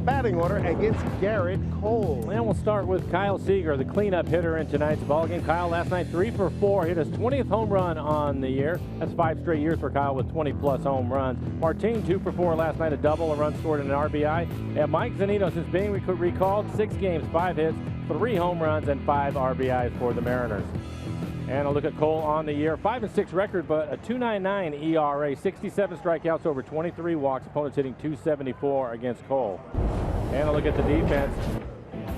batting order against Gerrit Cole. And we'll start with Kyle Seager, the cleanup hitter in tonight's ballgame. Kyle last night 3 for 4, hit his 20th home run on the year. That's 5 straight years for Kyle with 20-plus home runs. Martin 2 for 4 last night, a double, a run scored, and an RBI. And Mike Zunino, since being recalled, 6 games, 5 hits, 3 home runs, and 5 RBIs for the Mariners. And a look at Cole on the year. 5-6 record, but a 2.99 ERA, 67 strikeouts over 23 walks. Opponents hitting .274 against Cole. And a look at the defense.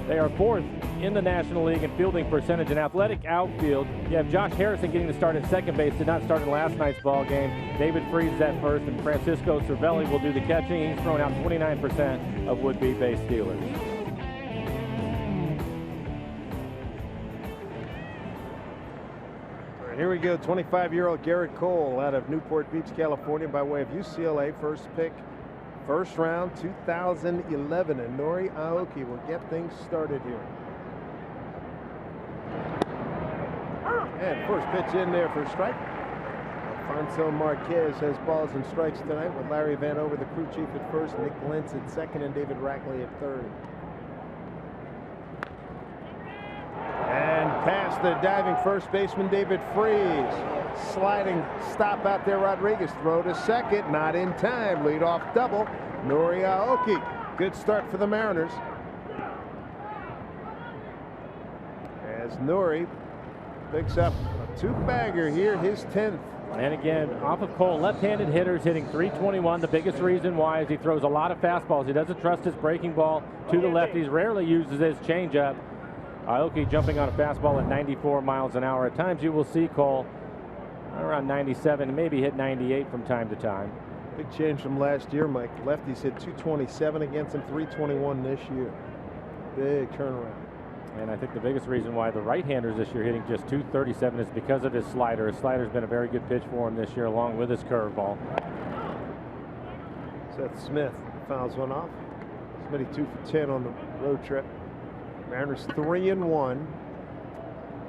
They are 4th in the National League in fielding percentage and athletic outfield. You have Josh Harrison getting the start at second base. Did not start in last night's ball game. David Freese at first, and Francisco Cervelli will do the catching. He's thrown out 29% of would-be base stealers. Here we go. 25-year-old Gerrit Cole out of Newport Beach, California, by way of UCLA. First pick, first round, 2011. And Nori Aoki will get things started here. And first pitch in there for a strike. Alfonso Marquez has balls and strikes tonight with Larry Vanover, the crew chief, at first, Nick Lentz at second, and David Rackley at third. And past the diving first baseman David Freese. Sliding stop out there. Rodriguez throw to second, not in time. Leadoff double. Nori Aoki. Good start for the Mariners. As Nori picks up a 2-bagger here, his 10th. And again, off of Cole, left-handed hitters hitting .321. The biggest reason why is he throws a lot of fastballs. He doesn't trust his breaking ball to the lefties. Rarely uses his changeup. Aoki jumping on a fastball at 94 miles an hour. At times you will see Cole around 97, maybe hit 98 from time to time. Big change from last year, Mike. Lefties hit .227 against him, .321 this year. Big turnaround. And I think the biggest reason why the right-handers this year hitting just .237 is because of his slider. His slider's been a very good pitch for him this year, along with his curveball. Seth Smith fouls one off. Smitty 2 for 10 on the road trip. Mariners 3-1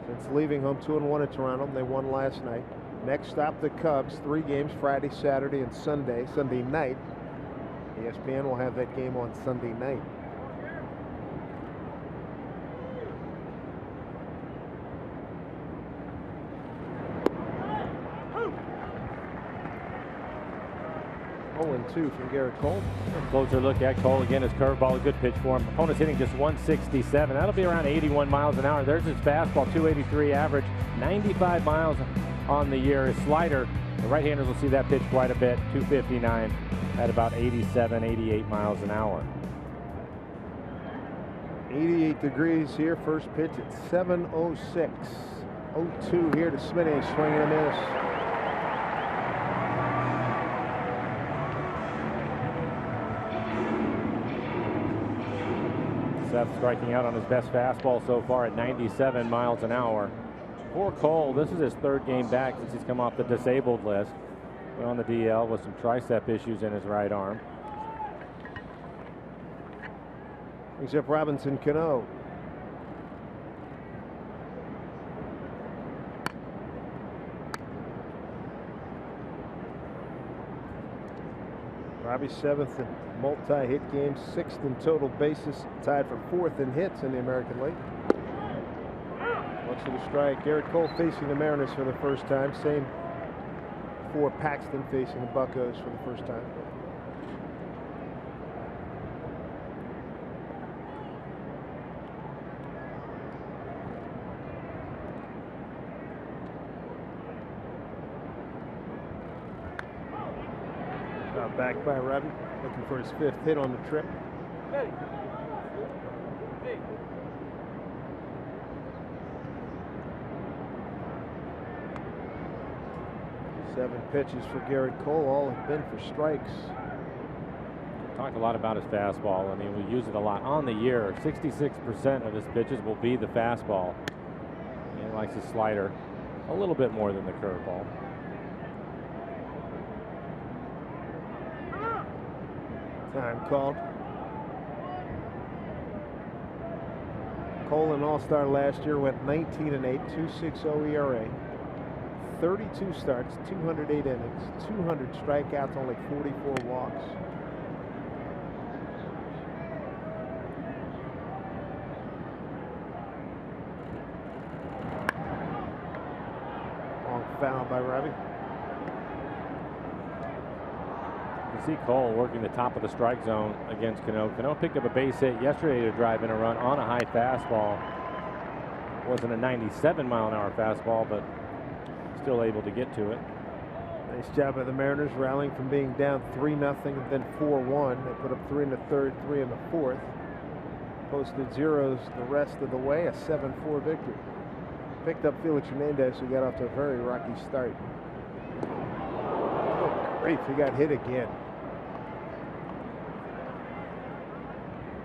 since leaving home, 2-1 at Toronto. They won last night. Next stop, the Cubs. 3 games, Friday, Saturday, and Sunday. Sunday night. ESPN will have that game on Sunday night. And 2 from Gerrit Cole. Closer look at Cole again. His curveball, a good pitch for him. Opponent's hitting just 167. That'll be around 81 miles an hour. There's his fastball, 283 average, 95 miles on the year. His slider, the right-handers will see that pitch quite a bit, 259 at about 87, 88 miles an hour. 88 degrees here. First pitch at 7:06. 0-2 here to Smitty. Swing and a miss. Seth striking out on his best fastball so far at 97 miles an hour. For Cole, this is his 3rd game back since he's come off the disabled list. Went on the DL with some tricep issues in his right arm. Brings up Robinson Cano. Robbie 7th in multi-hit games, 6th in total bases, tied for 4th in hits in the American League. Looks for the strike. Gerrit Cole facing the Mariners for the first time. Same for Paxton facing the Buccos for the first time. Back by Robbie, looking for his 5th hit on the trip. Hey. 7 pitches for Gerrit Cole, all have been for strikes. Talked a lot about his fastball. I mean, we use it a lot on the year. 66% of his pitches will be the fastball. He likes his slider a little bit more than the curveball. Time called. Cole, an all-star last year, went 19-8, 2.60 ERA, 32 starts, 208 innings, 200 strikeouts, only 44 walks. foul by Robbie. You see Cole working the top of the strike zone against Cano. Cano picked up a base hit yesterday to drive in a run on a high fastball. Wasn't a 97-mile-an-hour fastball, but still able to get to it. Nice job by the Mariners rallying from being down 3-0 and then 4-1. They put up 3 in the third, 3 in the fourth. Posted zeros the rest of the way, a 7-4 victory. Picked up Felix Hernandez, who got off to a very rocky start. Oh, great, he got hit again.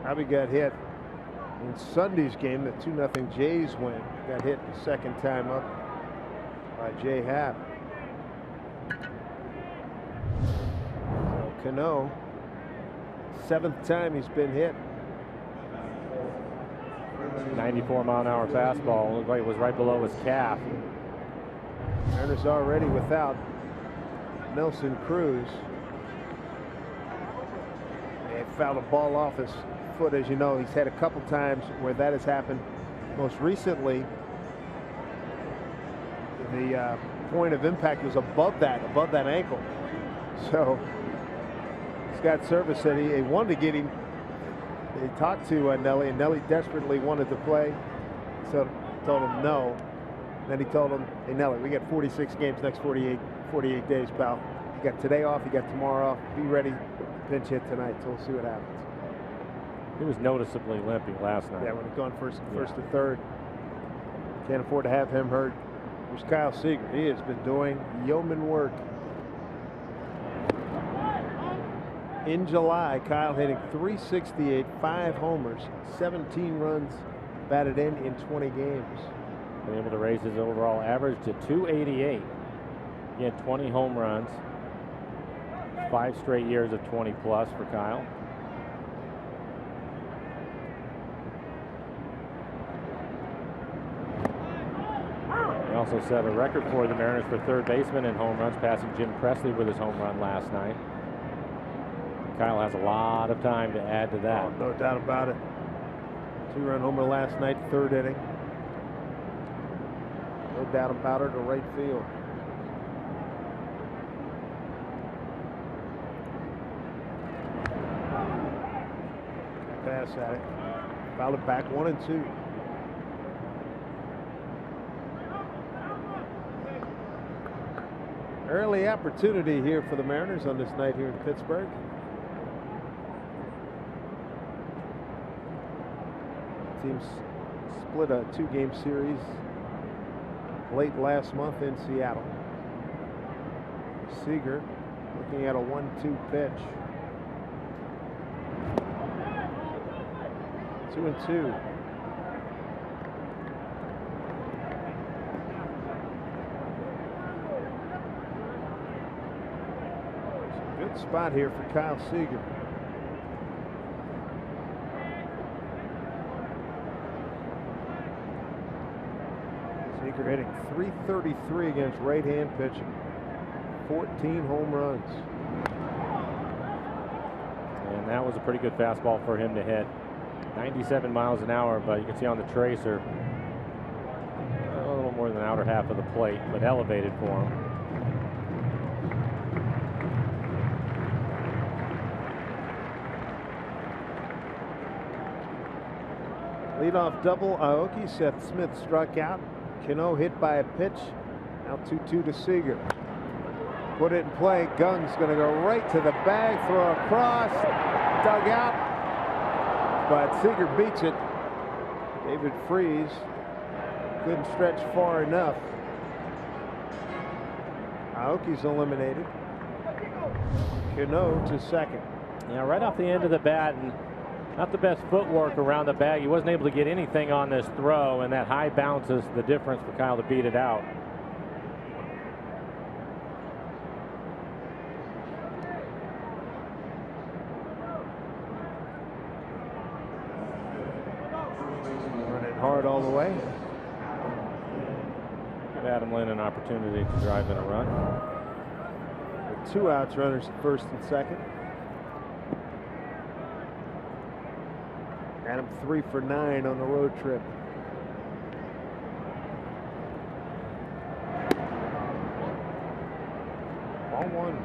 Robbie got hit in Sunday's game, the 2-0 Jays win. Got hit the second time up by Jay Happ. So Cano, 7th time he's been hit. 94-mile-an-hour fastball. Looked like it was right below his calf. Mariners already without Nelson Cruz. They fouled a ball off his foot, as you know. He's had a couple times where that has happened. Most recently, the point of impact was above that ankle. So Scott Service said he wanted to get him. He talked to Nelly, and Nelly desperately wanted to play. So told him no. Then he told him, "Hey Nelly, we got 46 games next 48 days, pal. You got today off, you got tomorrow off. Be ready to pinch hit tonight. So we'll see what happens." He was noticeably limping last night. Yeah, when he's gone first to third. Can't afford to have him hurt. Here's Kyle Seager. He has been doing yeoman work. In July, Kyle hitting .368, 5 homers, 17 runs batted in 20 games. Been able to raise his overall average to .288. Again, 20 home runs, 5 straight years of 20 plus for Kyle. He also set a record for the Mariners for third baseman in home runs, passing Jim Presley with his home run last night. Kyle has a lot of time to add to that. Oh, no doubt about it. 2-run homer last night, 3rd inning. No doubt about it, to right field. Pass at it. Fouled it back, 1-2. Early opportunity here for the Mariners on this night here in Pittsburgh. Teams split a 2-game series late last month in Seattle. Seager looking at a 1-2 pitch. 2-2. Good spot here for Kyle Seager. Seager hitting .333 against right-hand pitching. 14 home runs. And that was a pretty good fastball for him to hit. 97 miles an hour, but you can see on the tracer a little more than the outer half of the plate, but elevated for him. Leadoff double, Aoki. Seth Smith struck out. Cano hit by a pitch. Now 2-2 to Seager. Put it in play. Gunn's going to go right to the bag. Throw across. Dug out. But Seager beats it. David Freese couldn't stretch far enough. Aoki's eliminated. Cano to second. Yeah, right off the end of the bat, and not the best footwork around the bag. He wasn't able to get anything on this throw, and that high bounce is the difference for Kyle to beat it out. Running hard all the way. Give Adam Lynn an opportunity to drive in a run. With 2 outs, runners at first and second. Adam 3 for 9 on the road trip. ball one.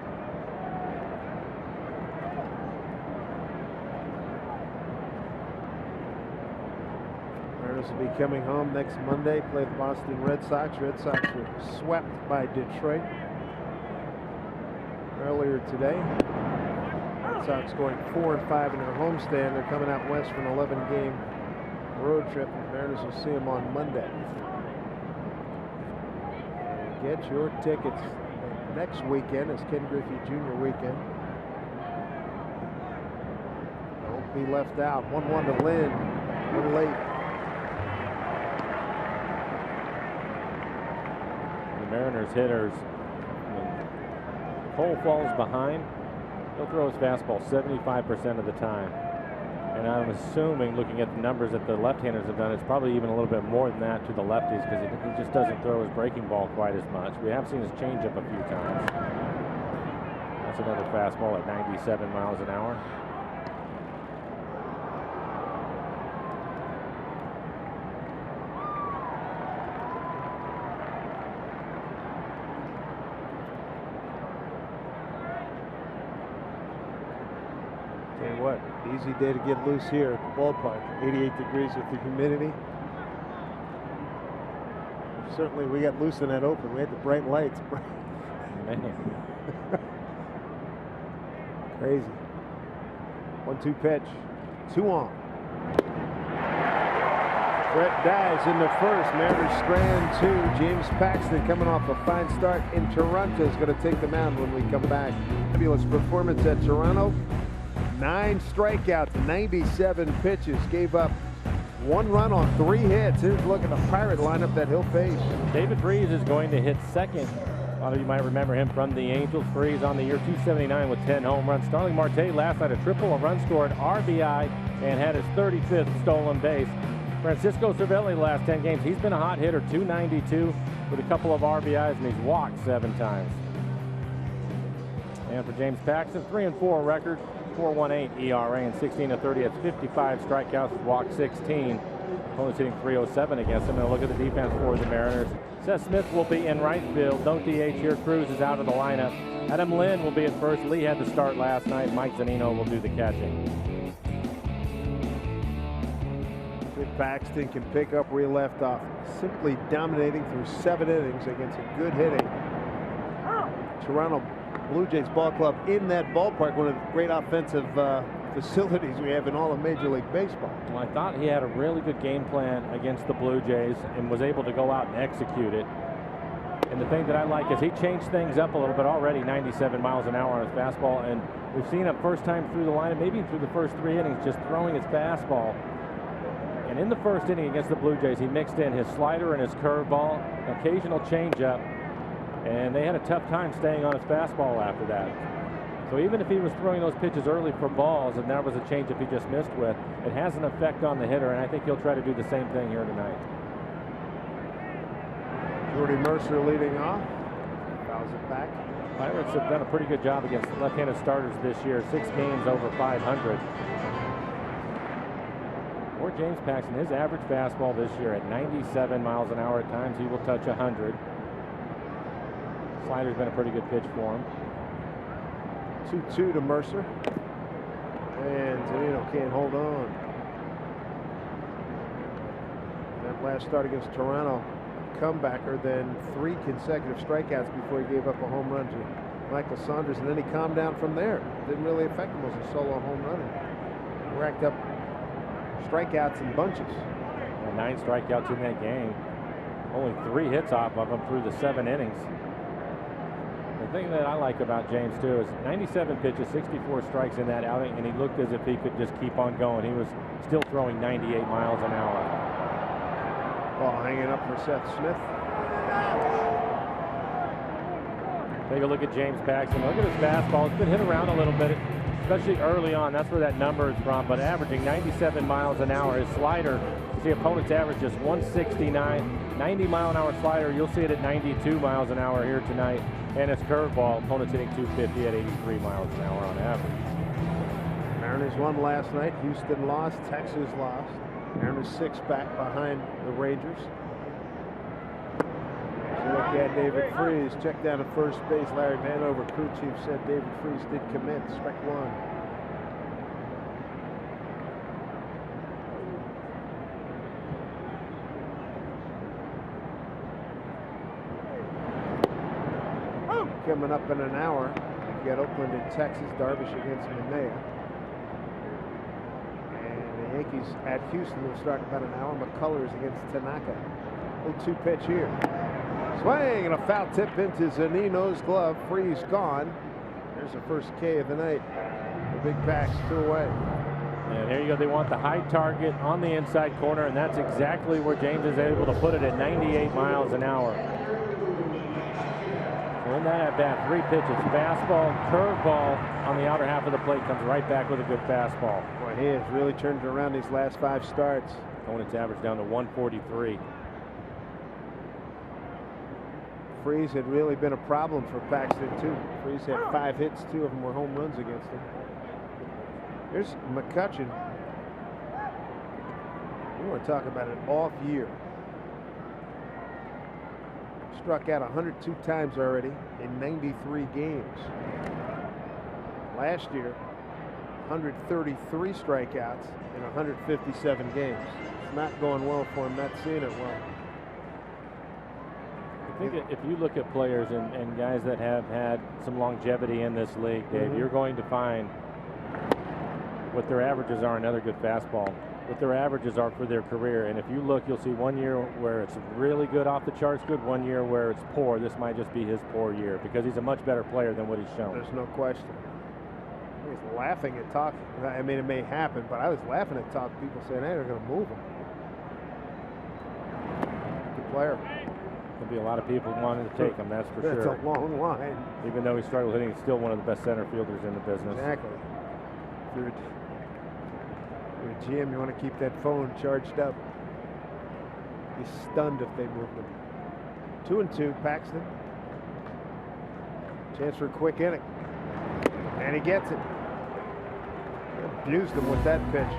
Mariners will be coming home next Monday, play the Boston Red Sox. Red Sox were swept by Detroit earlier today. Red Sox going 4-5 in their homestand. They're coming out west for an 11-game road trip. The Mariners will see them on Monday. Get your tickets. Next weekend is Ken Griffey Jr. weekend. Don't be left out. 1-1 to Lynn. A little late. The Mariners hitters, when Cole falls behind, he'll throw his fastball 75% of the time. And I'm assuming, looking at the numbers that the left-handers have done, it's probably even a little bit more than that to the lefties, because he just doesn't throw his breaking ball quite as much. We have seen his changeup a few times. That's another fastball at 97 miles an hour. Tell you what, easy day to get loose here at the ballpark. 88 degrees with the humidity. Certainly we got loose in that open. We had the bright lights. Man. Crazy. 1-2 pitch. 2 on. Brett dives in the first. Mariners strand 2. James Paxton, coming off a fine start in Toronto, is going to take the mound when we come back. Fabulous performance at Toronto. 9 strikeouts, 97 pitches, gave up 1 run on 3 hits. Here's a look at the Pirate lineup that he'll face. David Freese is going to hit second. A lot of you might remember him from the Angels. Freese on the year, 279 with 10 home runs. Starling Marte last night, a triple, a run scored, RBI, and had his 35th stolen base. Francisco Cervelli the last 10 games, he's been a hot hitter, 292 with a couple of RBIs, and he's walked 7 times. And for James Paxton, 3-4 record, 4.18 ERA and 16-30. That's 55 strikeouts, walked 16. Opponents hitting 307 against him. And a look at the defense for the Mariners. Seth Smith will be in right field. No DH here. Cruz is out of the lineup. Adam Lynn will be at first. Lee had the start last night. Mike Zunino will do the catching. Paxton can pick up where he left off, simply dominating through 7 innings against a good hitting Toronto Blue Jays ball club in that ballpark, one of the great offensive facilities we have in all of Major League Baseball. Well, I thought he had a really good game plan against the Blue Jays and was able to go out and execute it. And the thing that I like is he changed things up a little bit already. 97 miles an hour on his fastball, and we've seen him first time through the lineup, maybe through the first 3 innings, just throwing his fastball. And in the first inning against the Blue Jays, he mixed in his slider and his curveball, occasional changeup, and they had a tough time staying on his fastball after that. So even if he was throwing those pitches early for balls and that was a changeup he just missed with, it has an effect on the hitter, and I think he'll try to do the same thing here tonight. Jordy Mercer leading off. Fouls it back. Pirates have done a pretty good job against left-handed starters this year. 6 games over 500. For James Paxton, his average fastball this year at 97 miles an hour. At times he will touch 100. Slider's been a pretty good pitch for him. 2-2 to Mercer. And Zunino can't hold on. That last start against Toronto, comebacker, then 3 consecutive strikeouts before he gave up a home run to Michael Saunders, and then he calmed down from there. Didn't really affect him. It was a solo home run. He racked up strikeouts in bunches. And 9 strikeouts in that game. Only 3 hits off of him through the 7 innings. The thing that I like about James too is 97 pitches, 64 strikes in that outing, and he looked as if he could just keep on going. He was still throwing 98 miles an hour. Ball hanging up for Seth Smith. Take a look at James Paxton. Look at his fastball. It's been hit around a little bit, especially early on. That's where that number is from, but averaging 97 miles an hour. His slider, you see opponent's average just 169. 90-mile-an-hour slider, you'll see it at 92 miles an hour here tonight. And his curveball, opponent's hitting 250 at 83 miles an hour on average. Mariners won last night. Houston lost. Texas lost. Mariners 6 back behind the Rangers. Look at David Freese. Check down at first base. Larry Vanover, crew chief, said David Freese did commit. Strike one. Coming up in an hour, we've got Oakland and Texas, Darvish against Manaea. And the Yankees at Houston will start in about an hour. McCullers against Tanaka. 0-2 pitch here. Swing and a foul tip into Zunino's glove. Freeze gone. There's the first K of the night. The big Pax 2 away. And here you go. They want the high target on the inside corner, and that's exactly where James is able to put it at 98 miles an hour. In that at bat, 3 pitches, fastball, curveball on the outer half of the plate, comes right back with a good fastball. Boy, he has really turned it around these last 5 starts. Opponent's average down to 143. Freeze had really been a problem for Paxton too. Freeze had 5 hits, 2 of them were home runs against him. Here's McCutchen. We want to talk about an off year. Struck out 102 times already in 93 games. Last year, 133 strikeouts in 157 games. It's not going well for him, not seeing it well. I think if you look at players and guys that have had some longevity in this league, Dave, you're going to find what their averages are, another good fastball, what their averages are for their career. And if you look, you'll see one year where it's really good, off the charts good, one year where it's poor. This might just be his poor year because he's a much better player than what he's shown. There's no question. I was laughing at talk. I mean, it may happen, but I was laughing at talk people saying, hey, they're going to move him. Good player. There'll be a lot of people wanting to take him, that's for sure. That's a long line. Even though he struggled hitting, he's still one of the best center fielders in the business. Exactly. You're a GM, you want to keep that phone charged up. Be stunned if they moved him. 2-2, Paxton. Chance for a quick inning. And he gets it. Abused him with that pitch.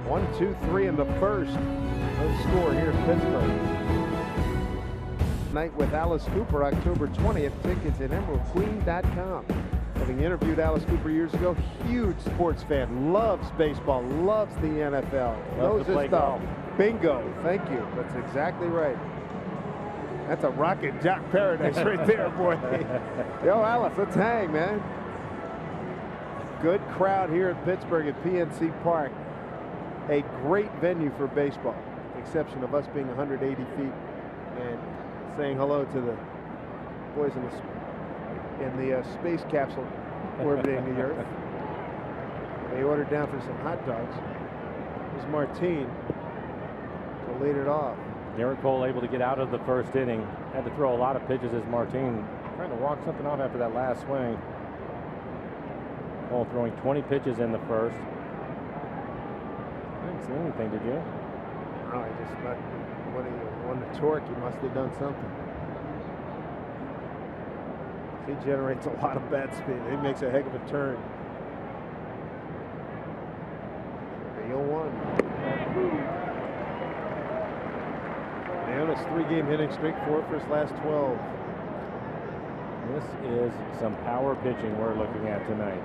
1-2-3 in the first. No score here in Pittsburgh. Night with Alice Cooper, October 20th. Tickets at emeraldqueen.com. Having interviewed Alice Cooper years ago, huge sports fan, loves baseball, loves the NFL, knows his stuff. Bingo, thank you. That's exactly right. That's a rocket jock paradise right there, boy. Yo, Alice, let's hang, man. Good crowd here in Pittsburgh at PNC Park. A great venue for baseball, with the exception of us being 180 feet and saying hello to the boys in the space capsule orbiting the Earth. They ordered down for some hot dogs. Here's Martine to lead it off. Gerrit Cole able to get out of the first inning. Had to throw a lot of pitches as Martine trying to walk something off after that last swing. Cole throwing 20 pitches in the first. I didn't see anything, did you? No, I just thought when he won the torque, he must have done something. He generates a lot of bat speed. He makes a heck of a turn. 3-0-1. Leonis 3-game hitting streak, 4 for his last 12. This is some power pitching we're looking at tonight.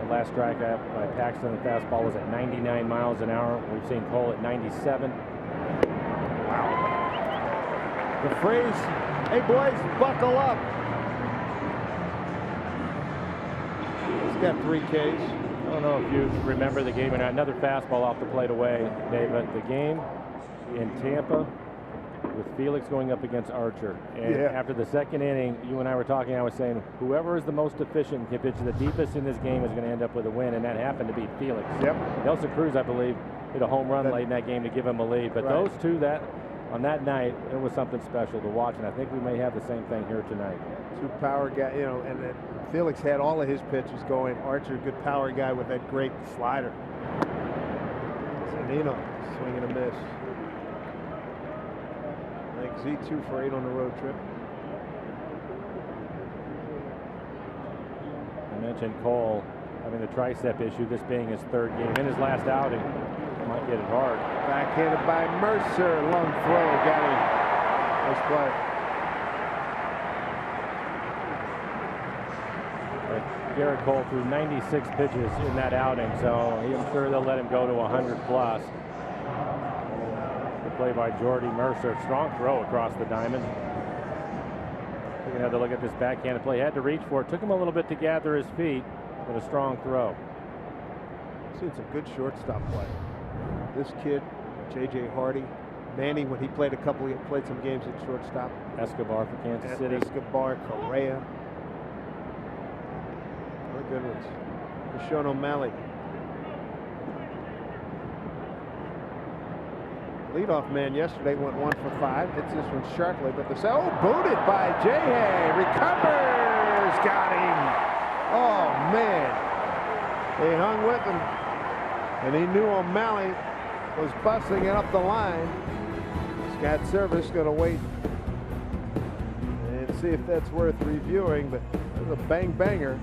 The last strikeout by Paxton, the fastball was at 99 miles an hour. We've seen Cole at 97. Wow. The phrase, hey boys, buckle up. He's got 3 Ks. I don't know if you remember the game or not. Another fastball off the plate away, Dave. But the game in Tampa with Felix going up against Archer. And after the second inning, you and I were talking, I was saying, whoever is the most efficient can pitch the deepest in this game is going to end up with a win, and that happened to be Felix. Yep. Nelson Cruz, I believe, hit a home run late in that game to give him a lead. But those two, on that night, it was something special to watch, and I think we may have the same thing here tonight. 2 power guys, you know, and then Felix had all of his pitches going. Archer, good power guy with that great slider. Zunino, swing and a miss. Z2 for 8 on the road trip. I mentioned Cole having the tricep issue, this being his 3rd game. In his last outing, might get it hard. Backhanded by Mercer. Long throw. Got him. Nice play. Gerrit Cole threw 96 pitches in that outing, so I'm sure they'll let him go to 100 plus. The play by Jordy Mercer. Strong throw across the diamond. We're gonna have to look at this backhanded play. He had to reach for it. Took him a little bit to gather his feet, but a strong throw. Seen some good shortstop play. This kid, J.J. Hardy, Manny, when he played played some games at shortstop. Escobar for Kansas City. Escobar, Correa. What good ones. Sean O'Malley. Leadoff man yesterday went 1 for 5. Hits this one sharply, but booted by J.A. Recovers. Got him. Oh, man. They hung with him. And he knew O'Malley was busting it up the line. Scott Service going to wait and see if that's worth reviewing, but it was a bang-banger.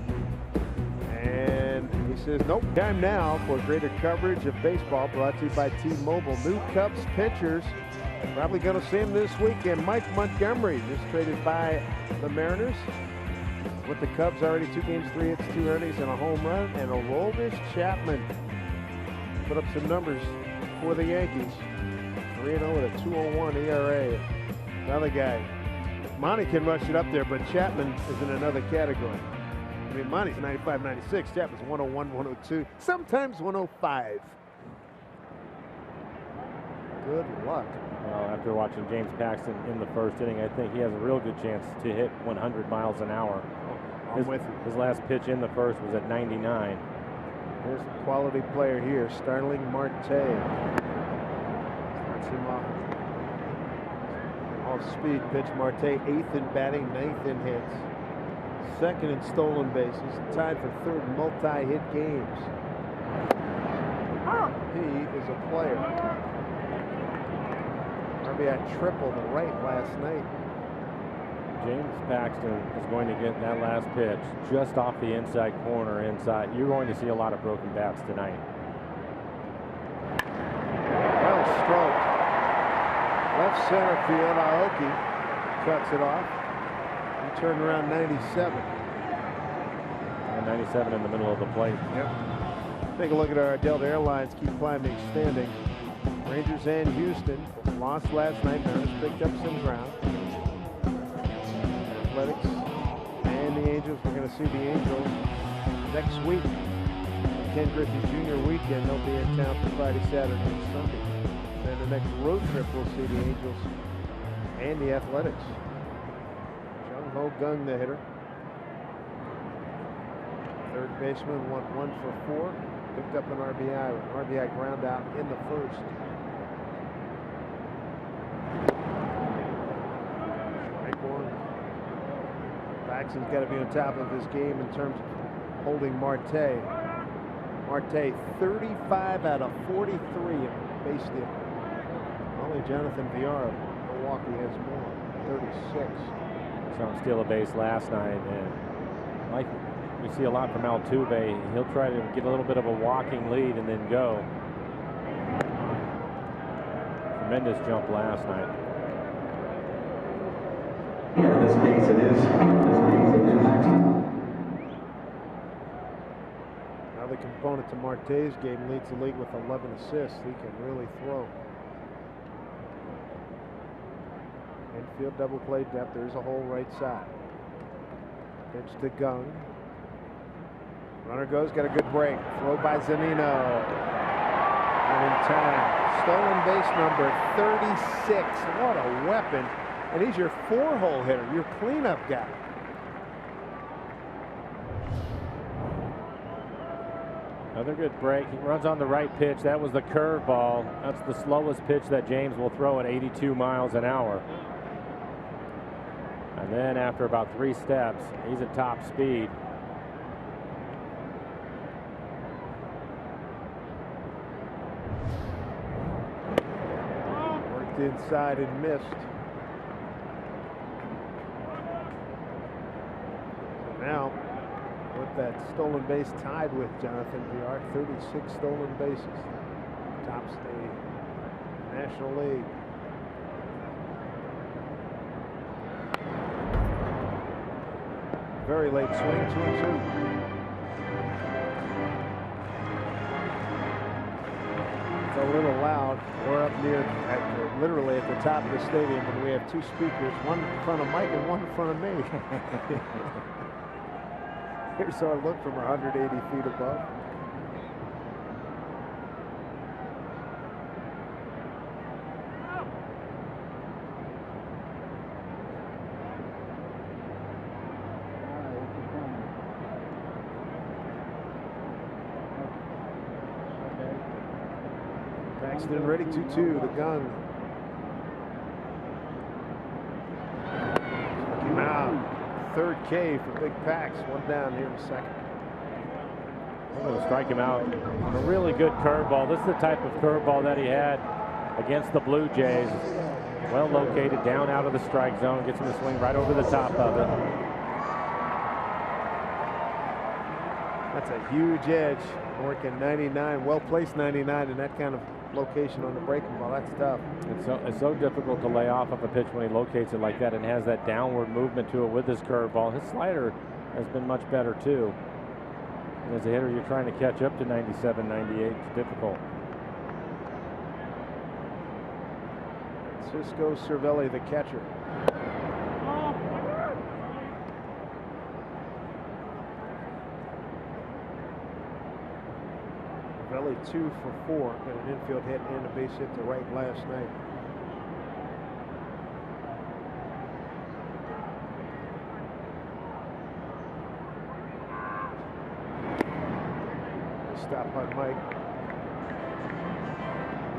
And he says, nope. Time now for greater coverage of baseball, brought to you by T-Mobile. New Cubs pitchers. Probably going to see him this weekend. Mike Montgomery just traded by the Mariners. With the Cubs already 2 games, 3 hits, 2 earnings, and a home run. And Aroldis Chapman put up some numbers for the Yankees. 3-0 with a 2.01 ERA. Another guy. Monty can rush it up there, but Chapman is in another category. I mean, Monty's 95, 96. Chapman's 101, 102, sometimes 105. Good luck. Well, after watching James Paxton in the first inning, I think he has a real good chance to hit 100 miles an hour. I'm with you. His last pitch in the first was at 99. Here's a quality player here, Starling Marte. Starts him off. Off-speed pitch. Marte 8th in batting, 9th in hits. 2nd in stolen bases. Tied for 3rd multi-hit games. He is a player. RBI triple to right last night. James Paxton is going to get that last pitch just off the inside corner inside. You're going to see a lot of broken bats tonight. Well stroked. Left center field. Aoki cuts it off. He turned around 97. And 97 in the middle of the plate. Yep. Take a look at our Delta Airlines keep climbing standing. Rangers and Houston lost last night. Mariners picked up some ground. Athletics and the Angels. We're going to see the Angels next week. Ken Griffey Jr. weekend. They'll be in town for Friday, Saturday, and Sunday. Then the next road trip we'll see the Angels and the Athletics. Jung Ho Gung, the hitter. Third baseman went 1 for 4. Picked up an RBI with an RBI ground out in the first. Strike one. Paxton's got to be on top of his game in terms of holding Marte. Marte 35 out of 43 in base stealing. Only Jonathan Villar of Milwaukee has more, 36. Saw him steal a base last night, and like we see a lot from Altuve, he'll try to get a little bit of a walking lead and then go. Tremendous jump last night. In this case it is. Another component to Marte's game, leads the league with 11 assists. He can really throw. Infield double play depth. There's a hole right side. Pitch to Gung. Runner goes, got a good break. Throw by Zunino. And in time. Stolen base number 36. What a weapon. And he's your 4-hole hitter, your cleanup guy. Another good break. He runs on the right pitch. That was the curveball. That's the slowest pitch that James will throw at 82 miles an hour. And then after about 3 steps, he's at top speed. Worked inside and missed. So now, with that stolen base tied with Jonathan Villar, 36 stolen bases. Tops the National League. Very late swing, 2-2. a little loud. We're up near, literally at the top of the stadium, and we have two speakers, one in front of Mike and one in front of me. Here's our look from 180 feet above. Paxton ready, 2-2, the gun. Came out. Third K for Big Pax. One down here in a second. I'm going to strike him out on a really good curveball. This is the type of curveball that he had against the Blue Jays. Well located down out of the strike zone. Gets him to swing right over the top of it. That's a huge edge. Working 99, well placed 99 in that kind of location on the breaking ball. That's tough. It's so difficult to lay off of a pitch when he locates it like that and has that downward movement to it with his curveball. His slider has been much better too. And as a hitter, you're trying to catch up to 97, 98. It's difficult. Cisco Cervelli, the catcher. Cervelli 2 for 4. Got an infield hit and a base hit to right last night. Stop by Mike.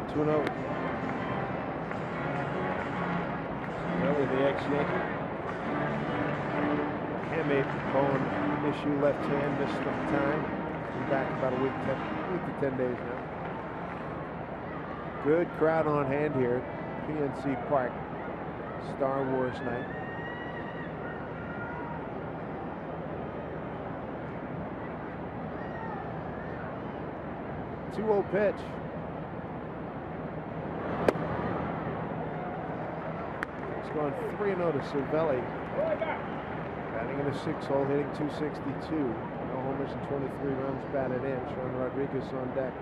2-0. Really the ex-Yankee. Hamate bone issue, left hand, missed some time. He's back about a week to 10 days now. Good crowd on hand here at PNC Park. Star Wars night. Two-0 pitch. It's gone 3-0 to Cervelli. Batting in a 6-hole, hitting 262. No homers and 23 runs batted in. Sean Rodriguez on deck.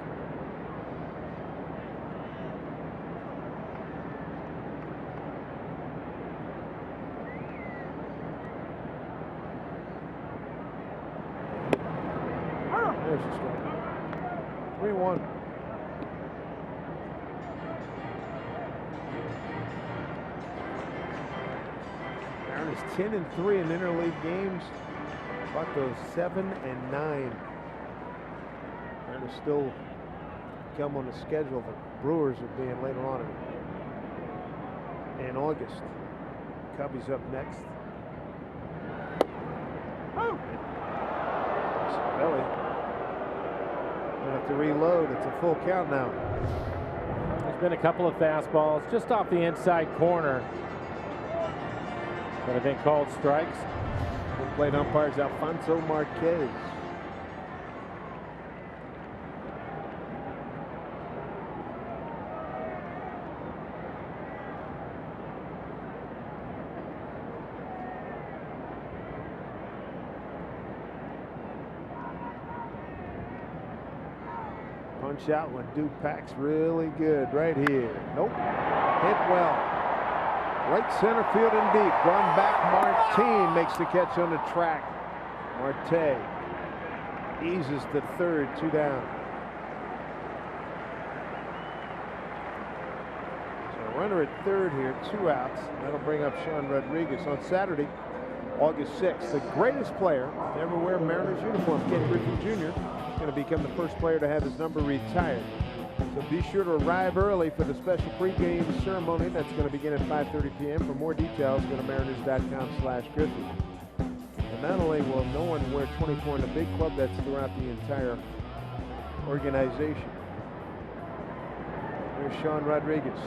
There's a strike. 3-1. Mariners 10-3 in interleague games. Buccos 7-9. Mariners still come on the schedule. The Brewers are being later on in August. Cubbies up next. Belly. Have to reload. It's a full count now. There's been a couple of fastballs just off the inside corner that have been called strikes. Plate umpires Alfonso Marquez. Punch out when Duke Pax really good right here. Nope. Hit well. Right center field and deep. Gone back. Martin makes the catch on the track. Marte eases to third. 2 down. So a runner at third here. 2 outs. That'll bring up Sean Rodriguez on Saturday, August 6th. The greatest player to ever wear a Mariners uniform, Ken Griffey Jr., going to become the first player to have his number retired. So be sure to arrive early for the special pregame ceremony that's going to begin at 5:30 p.m. For more details, go to mariners.com/Griffey. And not only will no one wear 24 in the big club, that's throughout the entire organization. There's Sean Rodriguez.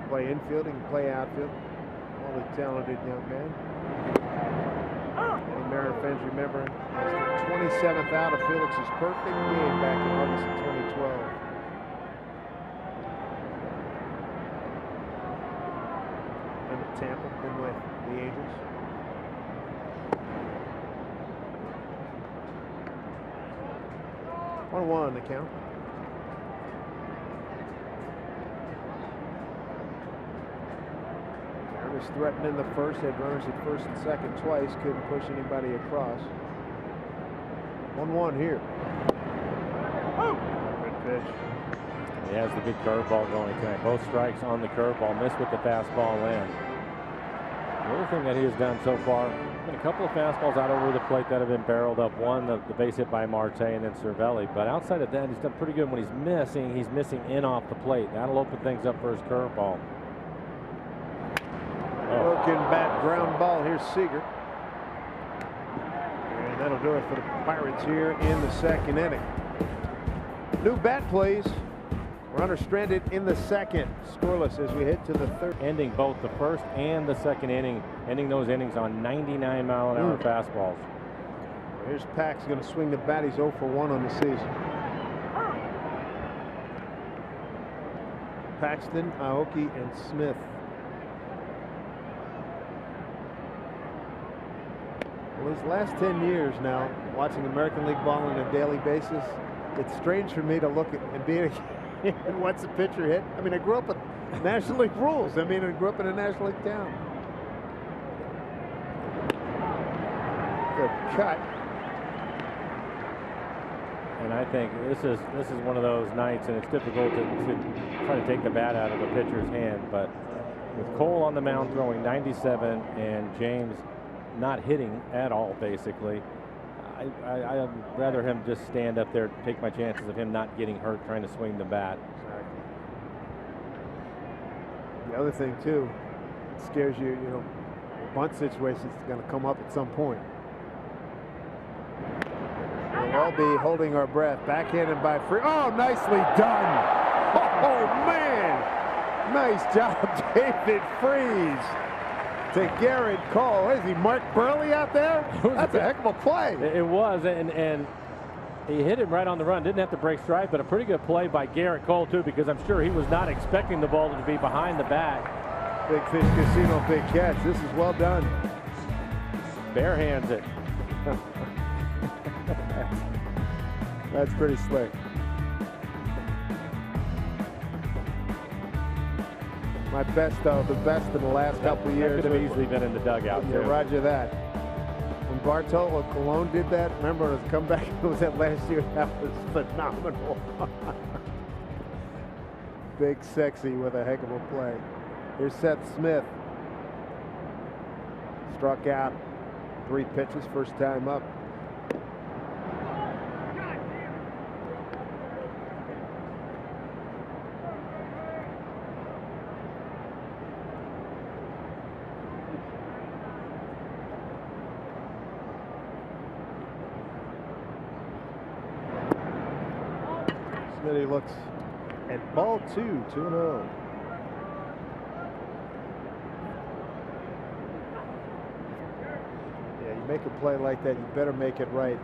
Play infield, he can play outfield. All a talented young man. Many Mariner fans remember him as the 27th out of Felix's perfect game back in August of 2012. And at Tampa, been with the Angels. On the count. Mariners threatened in the first, had runners at first and second twice, couldn't push anybody across. 1-1 here. Good pitch. He has the good curveball going tonight. Both strikes on the curveball, missed with the fastball in. The other thing that he has done so far, been a couple of fastballs out over the plate that have been barreled up. One, the base hit by Marte and then Cervelli. But outside of that, he's done pretty good when he's missing in off the plate. That'll open things up for his curveball. Broken bat ground ball. Here's Seager. And that'll do it for the Pirates here in the second inning. New bat plays. Runner stranded in the second. Scoreless as we head to the third. Ending both the first and the second inning. Ending those innings on 99-mile-an-hour fastballs. Here's Pax going to swing the bat. He's 0 for 1 on the season. Paxton, Aoki, and Smith. Well, these last 10 years now, watching American League ball on a daily basis, it's strange for me to look at and be and what's the pitcher hit. I mean, I grew up with National League rules. I mean, I grew up in a National League town. Good cut. And I think this is one of those nights, and it's difficult to try to take the bat out of a pitcher's hand. But with Cole on the mound throwing 97 and James not hitting at all, basically, I'd rather him just stand up there, take my chances of him not getting hurt trying to swing the bat. Exactly. The other thing too, it scares you. You know, bunt situations is going to come up at some point. We'll all be holding our breath. Backhanded by Freese. Oh, nicely done! Oh man, nice job, David Freese. To Gerrit Cole. What is he, Mark Burley out there? That's a heck of a play. It was, and he hit him right on the run. Didn't have to break stride, but a pretty good play by Gerrit Cole, too, because I'm sure he was not expecting the ball to be behind the bat. Big Fish Casino, big catch. This is well done. Bare hands it. That's pretty slick. My best of the best in the last couple of years. Could have easily been in the dugout, yeah, too. Roger that. When Bartolo Colon did that, remember his comeback was that last year? That was phenomenal. Big Sexy with a heck of a play. Here's Seth Smith. Struck out 3 pitches, first time up. He looks at ball 2, 2-0. Yeah, you make a play like that, you better make it right.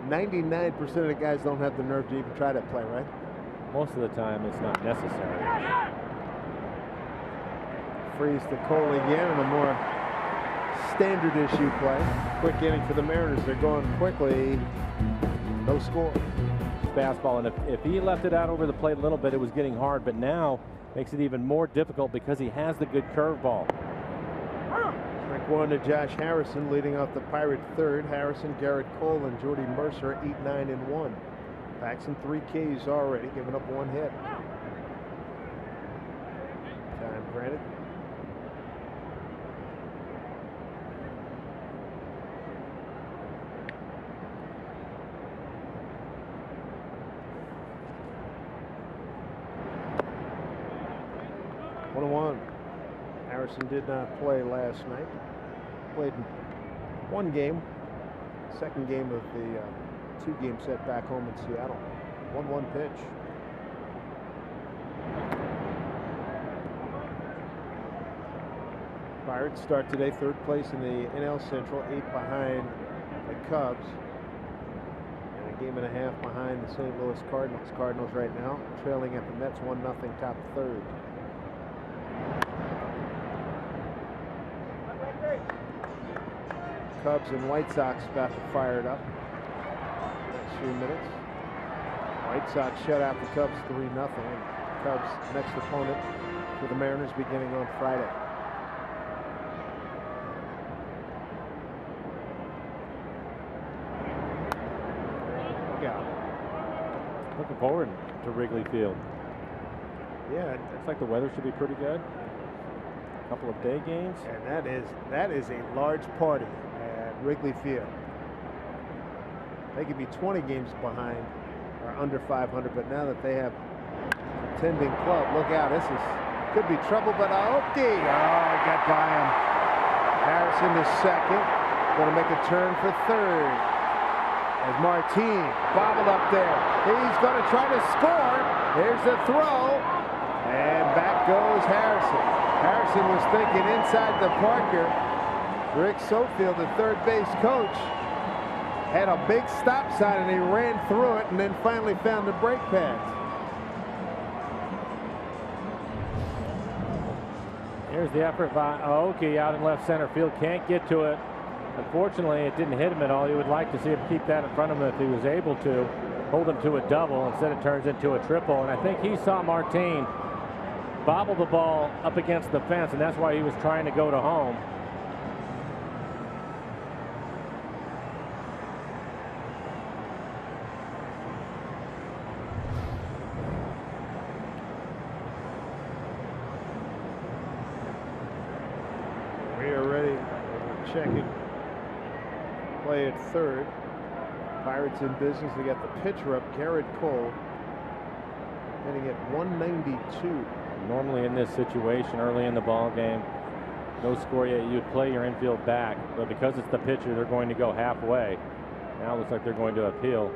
99% of the guys don't have the nerve to even try that play, right? Most of the time, it's not necessary. Freeze to Cole again, and a more standard issue play. Quick inning for the Mariners. They're going quickly. No score. Fastball, and if he left it out over the plate a little bit, it was getting hard, but now makes it even more difficult because he has the good curveball. Strike 1 to Josh Harrison, leading off the Pirate third. Harrison, Gerrit Cole, and Jordy Mercer 8, 9, and 1. Paxton 3 Ks already, giving up 1 hit. Time granted. Harrison did not play last night. Played 1 game, second game of the 2-game set back home in Seattle. 1-1 pitch. Pirates start today 3rd place in the NL Central, 8 behind the Cubs, and a 1.5 games behind the St. Louis Cardinals. Cardinals right now trailing at the Mets 1-0, top 3rd. Cubs and White Sox about to fire it up. Next few minutes. White Sox shut out the Cubs 3-0. Cubs next opponent for the Mariners beginning on Friday. dugout. Looking forward to Wrigley Field. Yeah, Looks like the weather should be pretty good. A couple of day games. and that is a large party at Wrigley Field. They could be 20 games behind or under 500, but now that they have attending club, look out! Could be trouble, but Aoki, got by him. Harrison is second, going to make a turn for third. As Martin bobbled up there, he's going to try to score. Here's the throw, and back goes Harrison. Harrison was thinking inside the Parker. Rick Sofield, the third base coach, had a big stop sign and he ran through it and then finally found the brake pads. Here's the effort by Aoki out in left center field. Can't get to it. Unfortunately, it didn't hit him at all. You would like to see him keep that in front of him if he was able to. Hold him to a double. Instead, it turns into a triple. And I think he saw Martin bobble the ball up against the fence, and that's why he was trying to go to home. We are ready. Checking play at third. Pirates in business. They got the pitcher up, Gerrit Cole, hitting at 192. Normally in this situation early in the ball game, no score yet, you'd play your infield back, but because it's the pitcher, they're going to go halfway. Now it looks like they're going to appeal.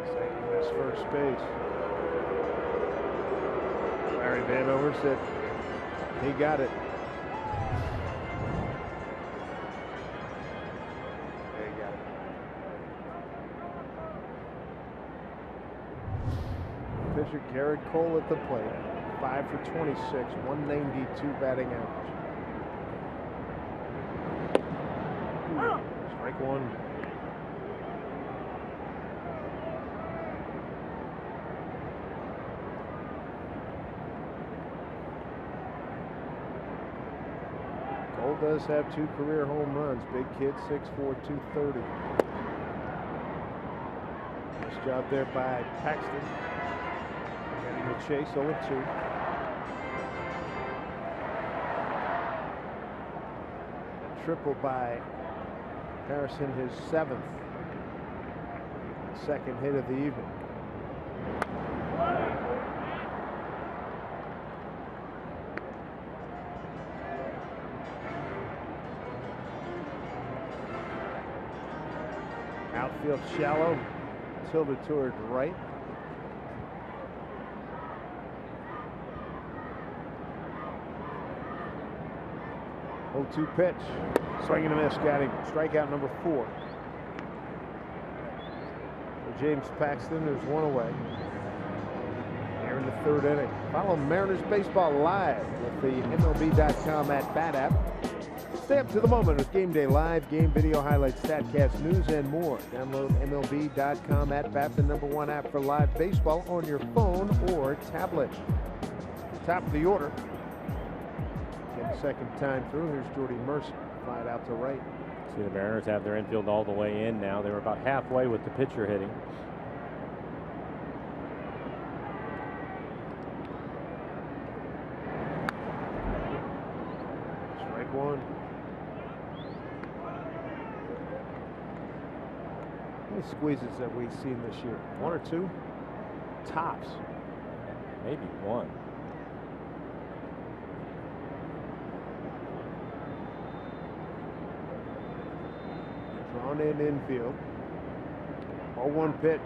Taking this first base. Larry Vanover said he got it. They got it. Pitcher Gerrit Cole at the plate. 5 for 26, 192 batting average. Strike one. Cole does have 2 career home runs. Big kid, 6'4", 230. Nice job there by Paxton. Getting the chase 0-2. Triple by Harrison, his 7th. Second hit of the evening. Outfield shallow, tilted toward right. Oh, 0-2 pitch. Swing and a miss, got him. Strikeout number 4. For James Paxton, there's one away. Here in the 3rd inning. Follow Mariners Baseball live with the MLB.com at-bat app. Stay up to the moment with Game Day Live, game video highlights, StatCast, news, and more. Download MLB.com at-bat, the #1 app for live baseball on your phone or tablet. Top of the order. Second time through, here's Jordy Mercer, flied out to right. See, the Mariners have their infield all the way in now. They were about halfway with the pitcher hitting. Strike one. How many squeezes have we seen this year? 1 or 2? Tops. Maybe 1. Drawn in infield. 0-1 pitch.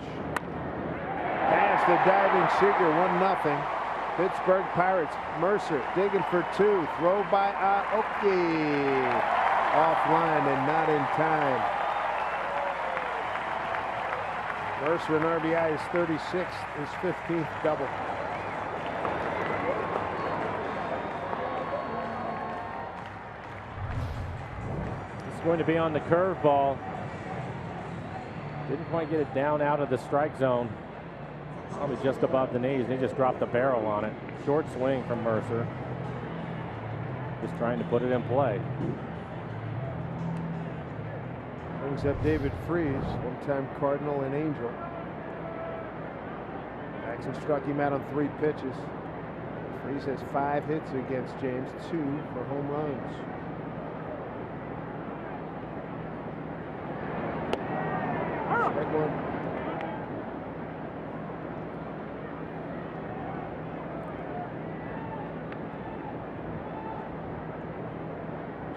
Past the diving Seager, 1-0. Pittsburgh Pirates. Mercer digging for 2. Throw by Aoki. Offline and not in time. Mercer an RBI, is 36th, his 15th double. Going to be on the curveball. Didn't quite get it down out of the strike zone. Probably just above the knees. They just dropped the barrel on it. Short swing from Mercer. Just trying to put it in play. brings up David Freese, one-time Cardinal and Angel. Paxton struck him out on 3 pitches. Freese has 5 hits against James, 2 for home runs. Strike one.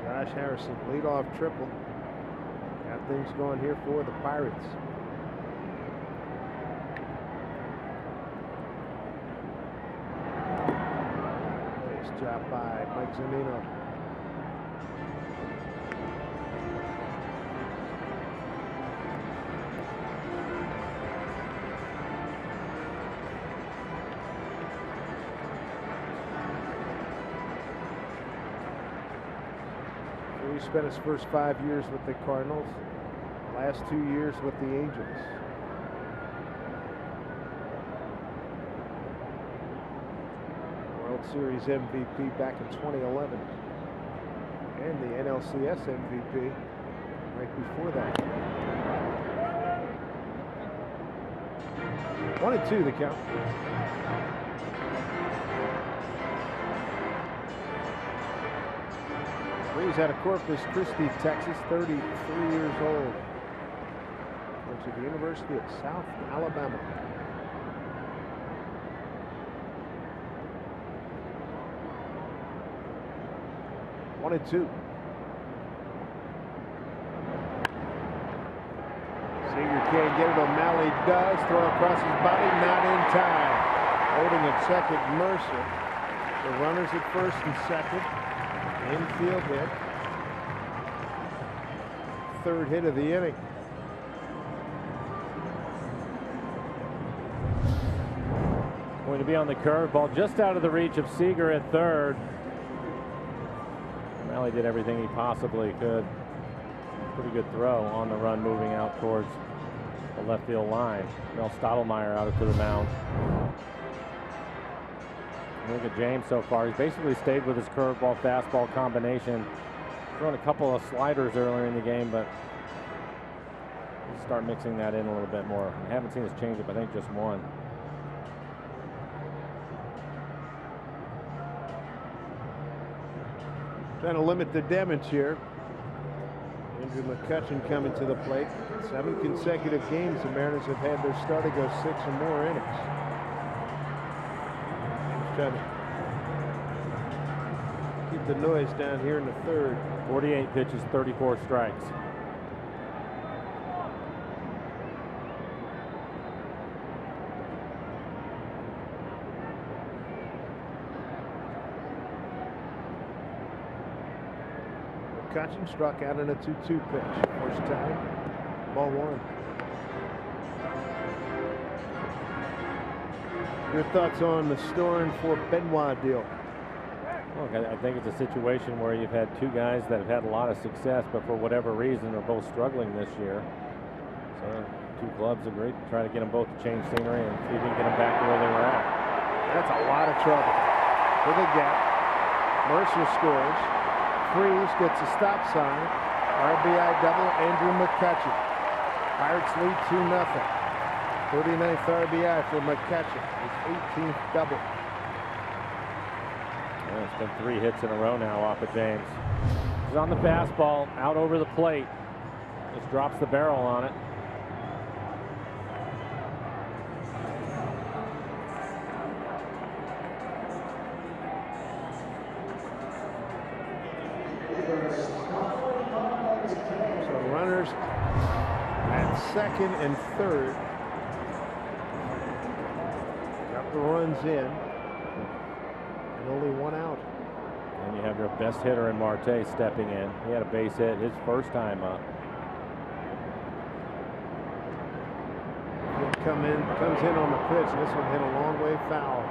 Josh Harrison, leadoff triple. Got things going here for the Pirates. Nice job by Mike Zunino. He spent his first 5 years with the Cardinals, last 2 years with the Angels. World Series MVP back in 2011, and the NLCS MVP right before that. 1-2 the count. He's out of Corpus Christi, Texas, 33 years old. Went to the University of South Alabama. One and two. Seager can't get it. O'Malley does. Throw across his body, not in time. Holding at second, Mercer. The runners at first and second. Infield hit. 3rd hit of the inning. Going to be on the curveball, just out of the reach of Seager at third. O'Malley did everything he possibly could. Pretty good throw on the run, moving out towards the left field line. Mel Stottlemyre out to the mound. Look at James so far. He's basically stayed with his curveball, fastball combination. Thrown a couple of sliders earlier in the game, but we'll start mixing that in a little bit more. I haven't seen his changeup, I think just one. Trying to limit the damage here. Andrew McCutchen coming to the plate. 7 consecutive games the Mariners have had their starter go 6 or more innings. Trying to keep the noise down here in the 3rd. 48 pitches, 34 strikes. McCutchen struck out in a 2-2 pitch. First time. Ball 1. Your thoughts on the Storen for Benoit deal? Look, I think it's a situation where you've had 2 guys that have had a lot of success, but for whatever reason are both struggling this year. So 2 clubs agreed to try to get them both to change scenery and see if we can get them back to where they were at. That's a lot of trouble. With a gap. Mercer scores. Freese gets a stop sign. RBI double, Andrew McCutchen. Pirates lead 2-0. 39th RBI for McCutchen. His 18th double. Well, it's been 3 hits in a row now off of James. He's on the fastball, out over the plate. Just drops the barrel on it. So runners at second and third. Got the runs in. And only 1 out. And you have your best hitter in Marte stepping in. He had a base hit his first time up. Comes in on the pitch. This one hit a long way foul.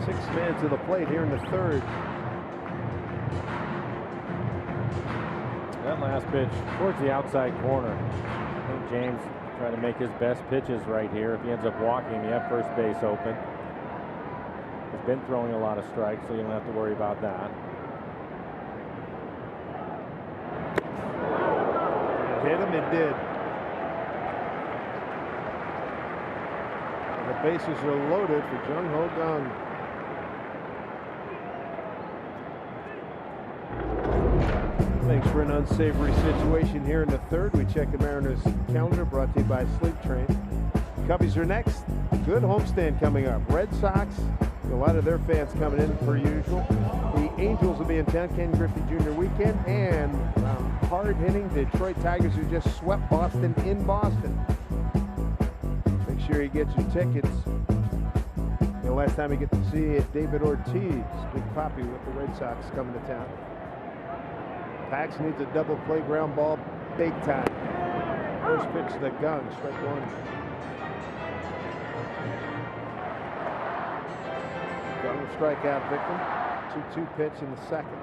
6 men to the plate here in the 3rd. That last pitch towards the outside corner. I think James trying to make his best pitches right here. If he ends up walking, you have first base open. He's been throwing a lot of strikes, so you don't have to worry about that. hit him? It did. And the bases are loaded for Jung Ho Kang. Thanks for an unsavory situation here in the third. We check the Mariners calendar, brought to you by Sleep Train. Cubbies are next. Good homestand coming up. Red Sox, a lot of their fans coming in per usual. The Angels will be in town, Ken Griffey Jr. weekend, and hard-hitting Detroit Tigers who just swept Boston in Boston. Make sure you get your tickets. The last time you get to see David Ortiz, Big Papi with the Red Sox coming to town. Paxton needs a double play ground ball big time. First pitch to the gun, strike one. Gun strikeout victim. 2-2 pitch in the second.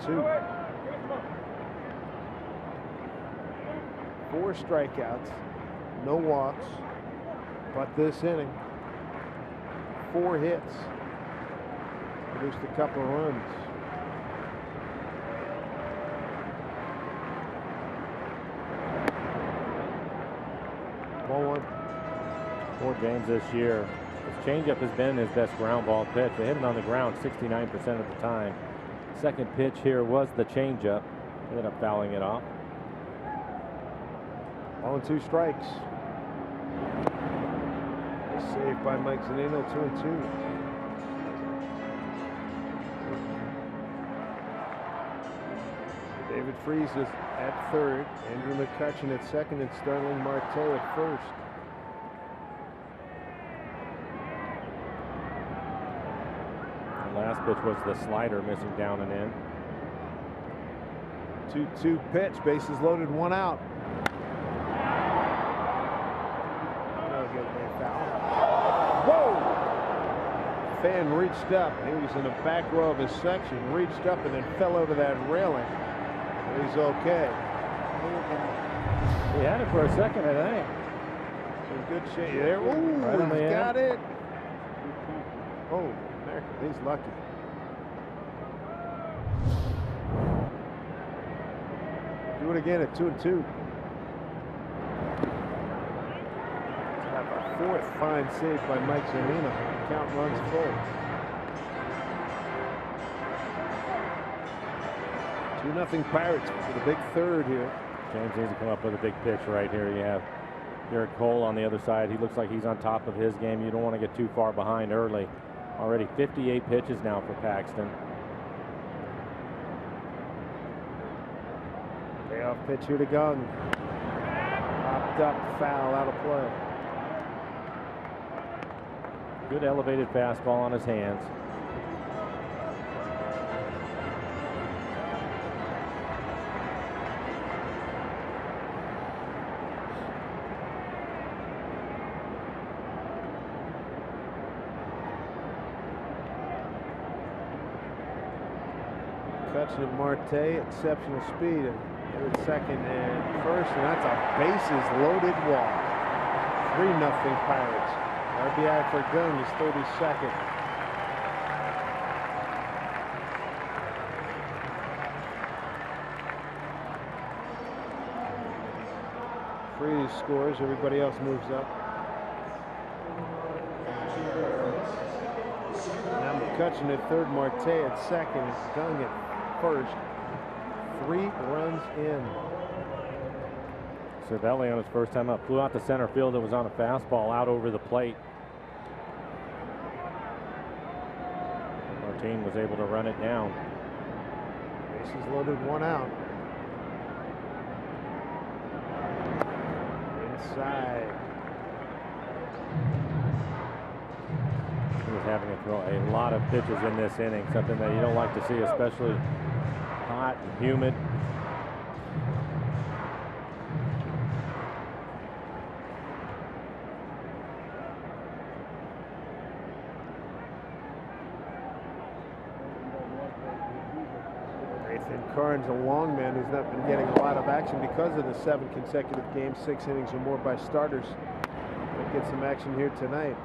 Two. 4 strikeouts, no walks, but this inning, 4 hits, produced a couple of runs. Ball 1. 4 games this year. His changeup has been his best ground ball pitch. They hit it on the ground 69% of the time. Second pitch here was the changeup. Ended up fouling it off. 0-2 strikes. Saved by Mike Zunino, 2-2. David Freese is at third. Andrew McCutchen at second, and Sterling Marte at first. Last pitch was the slider, missing down and in. 2-2 pitch, bases loaded, 1 out. Whoa! Fan reached up. He was in the back row of his section, reached up and then fell over that railing. He's okay. He had it for a second, I think. Some good shape there. Ooh, right, he's got it. Oh. He's lucky. Do it again at 2-2. Got the 4th fine save by Mike Zunino. Count runs full. 2-0 Pirates for the big third here. James needs to come up with a big pitch right here. You have Gerrit Cole on the other side. He looks like he's on top of his game. You don't want to get too far behind early. Already 58 pitches now for Paxton. Payoff pitch here to Gung. Popped up, foul, out of play. Good elevated fastball on his hands. McCutchen and Marte, exceptional speed. And second and first, and that's a bases loaded walk. 3-0 Pirates. RBI for Gung is 32nd. Freese scores, everybody else moves up. Now McCutchen at third, Marte at second, Gung at first. 3 runs in. Cervelli on his first time up flew out to center field. It was on a fastball out over the plate. Martin was able to run it down. Bases loaded, 1 out. Inside. He was having to throw a lot of pitches in this inning, something that you don't like to see, especially hot and humid. Karn's a long man who's not been getting a lot of action because of the 7 consecutive games, 6 innings or more by starters. We'll get some action here tonight.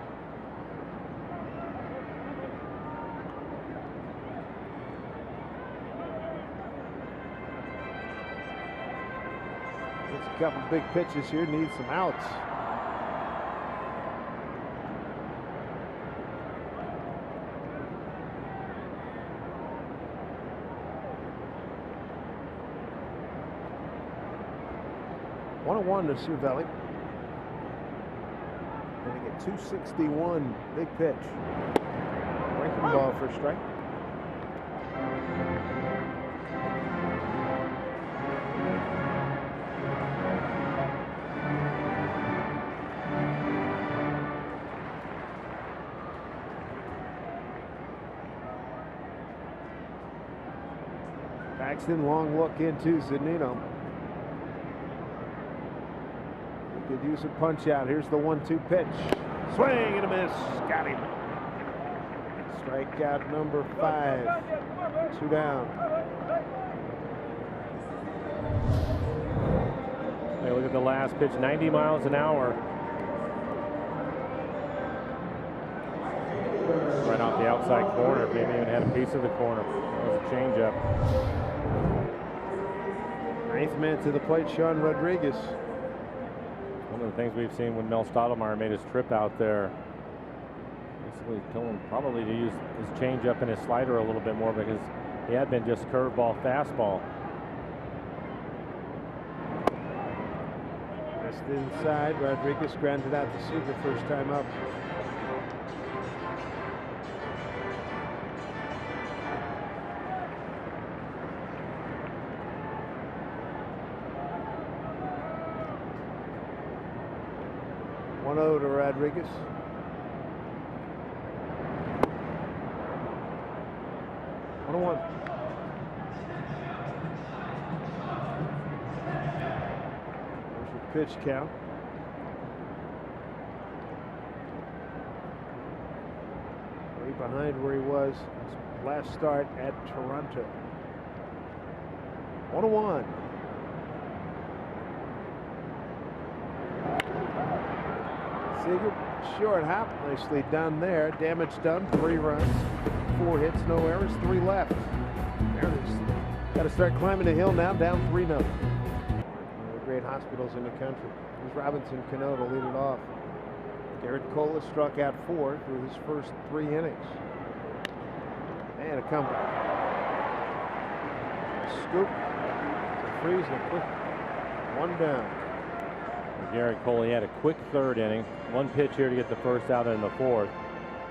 couple big pitches here, needs some outs. One and one to Cervelli. Going to get 261, big pitch. Breaking ball for a strike. Paxton, long look into Zunino. Could use a punch out. Here's the 1-2 pitch. Swing and a miss. Got him. Strikeout number 5. 2 down. Hey, look at the last pitch, 90 miles an hour. Right off the outside corner. Maybe even had a piece of the corner. That was a changeup. 9th man to the plate, Sean Rodriguez. One of the things we've seen when Mel Stottlemyre made his trip out there, basically told him probably to use his changeup and his slider a little bit more because he had been just curveball, fastball. Just inside, Rodriguez grounded out to Seager first time up. To Rodriguez. One on one. There's your pitch count. Way behind where he was his last start at Toronto. 1 on 1. Seager, short hop, nicely done there. Damage done, 3 runs, 4 hits, no errors, 3 left. Mariners got to start climbing the hill now, down 3-0. One of the great hospitals in the country. Here's Robinson Cano to lead it off. Gerrit Cole struck out 4 through his first 3 innings. And a comeback. Scoop, freeze, and a quick 1 down. Gerrit Cole, he had a quick 3rd inning. 1 pitch here to get the first out in the 4th.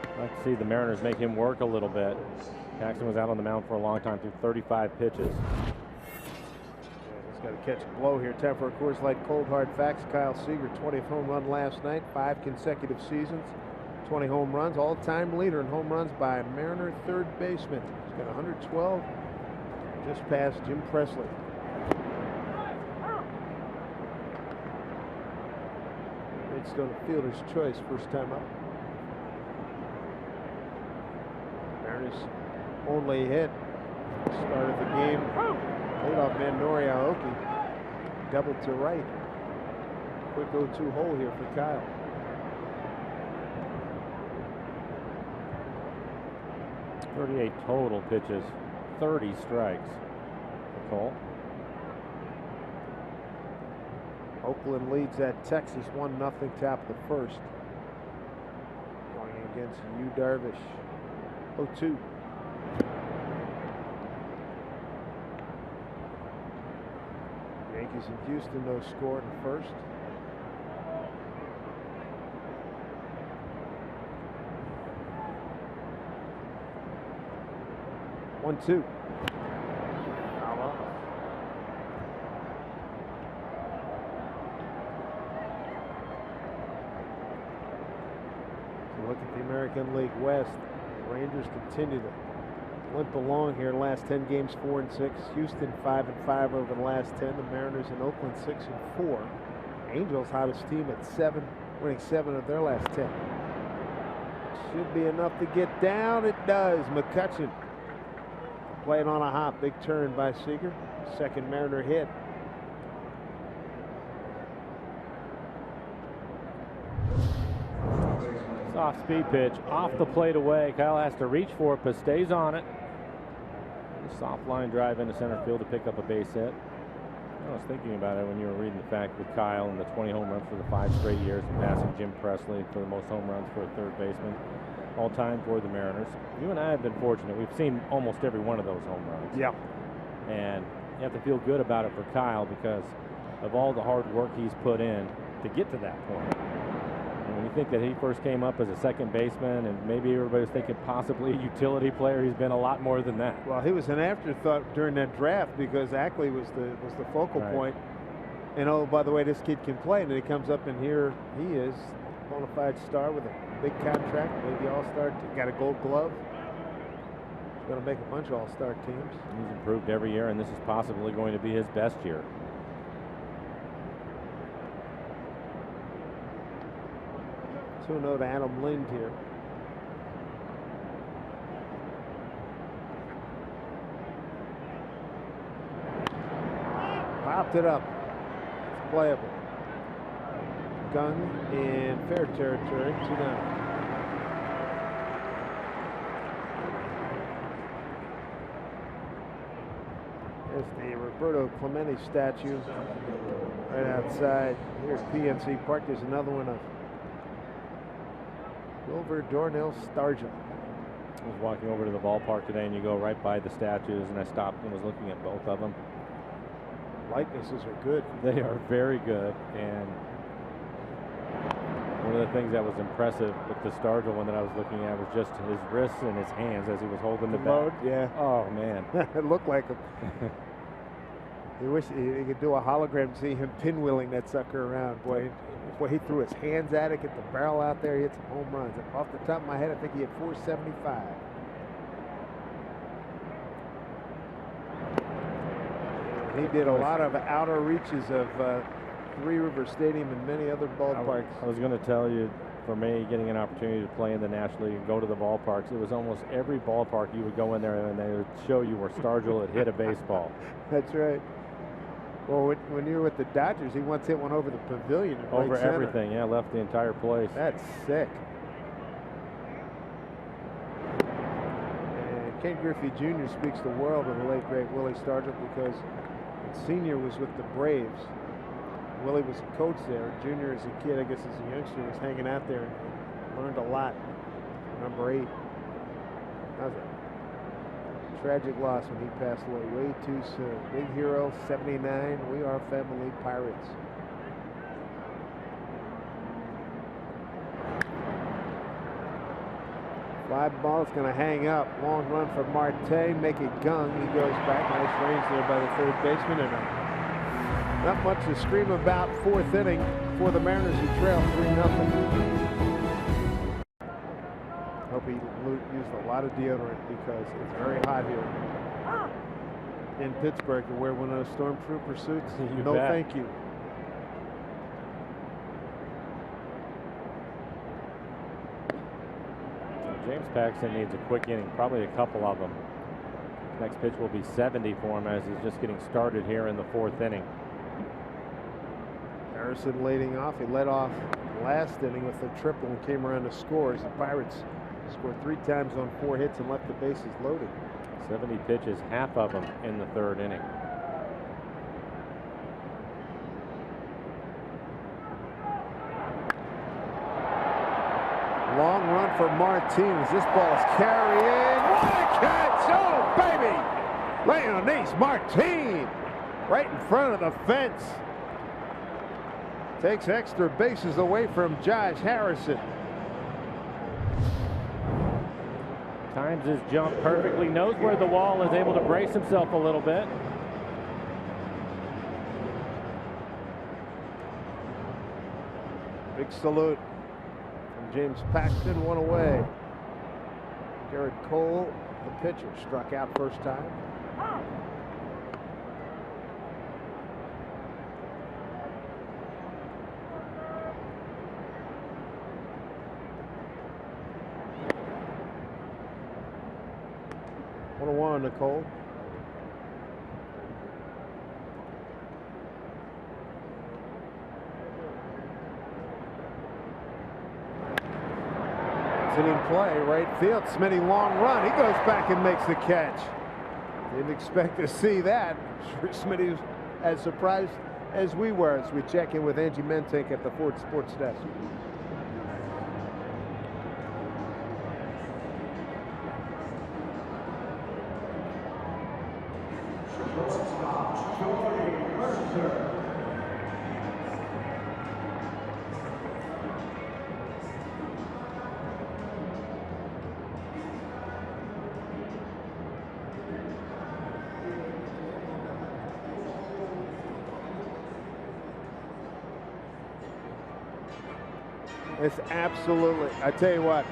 I'd like to see the Mariners make him work a little bit. Paxton was out on the mound for a long time through 35 pitches. Yeah, he's got to catch a blow here. Time for a Coors Light Cold Hard Facts. Kyle Seager, 20th home run last night, 5 consecutive seasons, 20 home runs, all-time leader in home runs by a Mariner 3rd baseman. He's got 112, just past Jim Presley. Stone fielder's choice first time up. Mariners only hit started the game. Leadoff man Nori Aoki double to right. Quick 0-2 hole here for Kyle. .38 total pitches, 30 strikes for Cole. Oakland leads at Texas 1-0 top of the 1st. Going against Yu Darvish. 0-2. Yankees in Houston, no score in the 1st. One, 2. Look at the American League West. The Rangers continue to limp along here. Last 10 games, 4-6. Houston 5-5 over the last 10. The Mariners in Oakland 6-4. Angels hottest team at 7, winning 7 of their last 10. Should be enough to get down. It does. McCutchen playing on a hop. Big turn by Seager. Second Mariner hit. Soft speed pitch off the plate away. Kyle has to reach for it, but stays on it. Soft line drive into center field to pick up a base hit. I was thinking about it when you were reading the fact with Kyle and the 20 home runs for the 5 straight years and passing Jim Presley for the most home runs for a third baseman all time for the Mariners. You and I have been fortunate. We've seen almost every one of those home runs. Yeah. And you have to feel good about it for Kyle because of all the hard work he's put in to get to that point. And when you think that he first came up as a second baseman and maybe everybody was thinking possibly a utility player, he's been a lot more than that. Well, he was an afterthought during that draft because Ackley was the focal point. And oh, by the way, this kid can play. And then he comes up and here he is, bona fide star with a big contract, maybe all-star, got a gold glove. He's going to make a bunch of all-star teams. He's improved every year, and this is possibly going to be his best year. To Adam Lind here. Popped it up. It's playable. Gun in fair territory. 2-down. There's the Roberto Clemente statue right outside here at PNC Park. There's another one of Wilbur Darnell Stargell. I was walking over to the ballpark today, and you go right by the statues, and I stopped and was looking at both of them. Likenesses are good. They are very good, and one of the things that was impressive with the Stargell one that I was looking at was just his wrists and his hands as he was holding the bat. Yeah. Oh man. It looked like him. You wish he could do a hologram and see him pinwheeling that sucker around. Boy, he threw his hands at it, get the barrel out there, he hit some home runs. Off the top of my head, I think he had 475. He did a lot of outer reaches of Three River Stadium and many other ballparks. I was going to tell you, for me, getting an opportunity to play in the National League and go to the ballparks, it was almost every ballpark you would go in there and they would show you where Stargell had hit a baseball. That's right. Well, when you were with the Dodgers, he once hit one over the pavilion. Over everything, yeah, left the entire place. That's sick. And Ken Griffey Jr. speaks the world of the late, great Willie Stargell because Senior was with the Braves. Willie was a coach there. Junior, as a kid, I guess as a youngster, was hanging out there and learned a lot. Number 8. That was a tragic loss when he passed away way too soon. Big hero, 79. We are family Pirates. Fly ball is going to hang up. Long run for Marte. Make it gung. He goes back. Nice range there by the third baseman. And not much to scream about. 4th inning for the Mariners who trail 3-0. Hope he used a lot of deodorant because it's very hot here in Pittsburgh to wear one of those stormtrooper suits. No, thank you. James Paxton needs a quick inning, probably a couple of them. Next pitch will be 70 for him as he's just getting started here in the 4th inning. Harrison leading off. He led off last inning with a triple and came around to score as the Pirates scored 3 times on 4 hits and left the bases loaded. 70 pitches, half of them in the 3rd inning. Long run for Martinez. This ball is carrying. What a catch! Oh, baby! Leonise Martin right in front of the fence. Takes extra bases away from Josh Harrison. Times his jump perfectly. Knows where the wall is, able to brace himself a little bit. Big salute. James Paxton, 1 away. Gerrit Cole, the pitcher, struck out first time. One to Cole. In play, right field. Smitty long run. He goes back and makes the catch. Didn't expect to see that. Smitty as surprised as we were as we check in with Angie Mentink at the Ford Sports Desk. It's absolutely, I tell you what,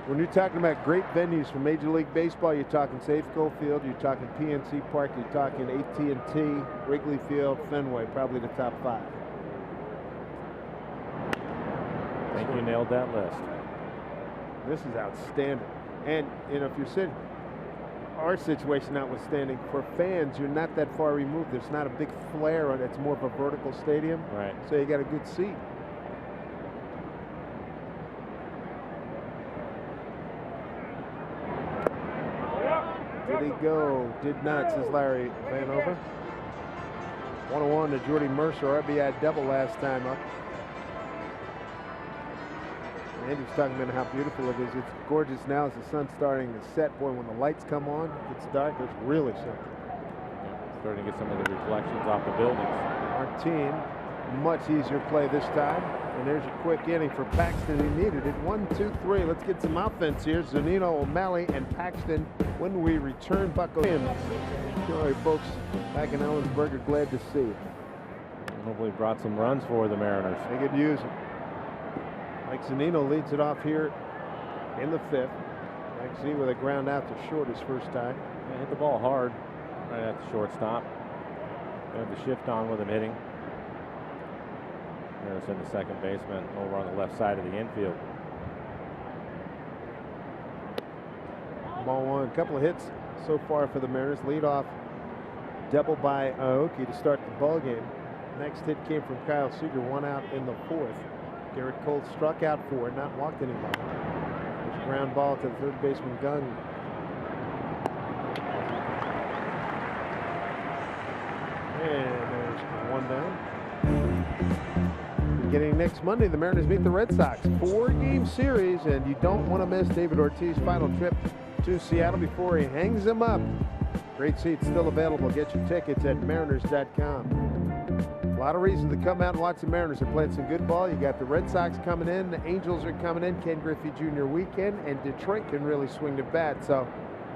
when you're talking about great venues for Major League Baseball, you're talking Safeco Field, you're talking PNC Park, you're talking AT&T, Wrigley Field, Fenway, probably the top 5. I think you nailed that list. This is outstanding. And, you know, if you're sitting, our situation notwithstanding, for fans, you're not that far removed. There's not a big flare on it. It's more of a vertical stadium. Right. So you got a good seat. Did he go? Did not, says Larry Vanover. 101 to Jordy Mercer, RBI double last time up. Andy's talking about how beautiful it is. It's gorgeous now as the sun's starting to set. Boy, when the lights come on, it's dark. It's really something. Yeah, starting to get some of the reflections off the buildings. Our team, much easier play this time. And there's a quick inning for Paxton. He needed it. 1, 2, 3. Let's get some offense here. Zunino, O'Malley, and Paxton when we return. Bucko in. Sorry, folks. Back in Ellensburg, are glad to see you. Hopefully brought some runs for the Mariners. They could use it. Mike Zunino leads it off here in the 5th. Mike Z with a ground out to short his first time. Yeah, hit the ball hard right at the shortstop. They have the shift on with him hitting. There's in the second baseman over on the left side of the infield. Ball 1. A couple of hits so far for the Mariners. Lead off double by Aoki to start the ball game. Next hit came from Kyle Seager, 1 out in the 4th. Gerrit Cole struck out 4, not walked anybody. There's a ground ball to the third baseman Gunn. And there's 1 down. Beginning next Monday, the Mariners meet the Red Sox. 4-game series, and you don't want to miss David Ortiz's final trip to Seattle before he hangs them up. Great seats still available. Get your tickets at mariners.com. A lot of reasons to come out and watch the Mariners. They're playing some good ball. You got the Red Sox coming in, the Angels are coming in, Ken Griffey Jr. weekend, and Detroit can really swing the bat. So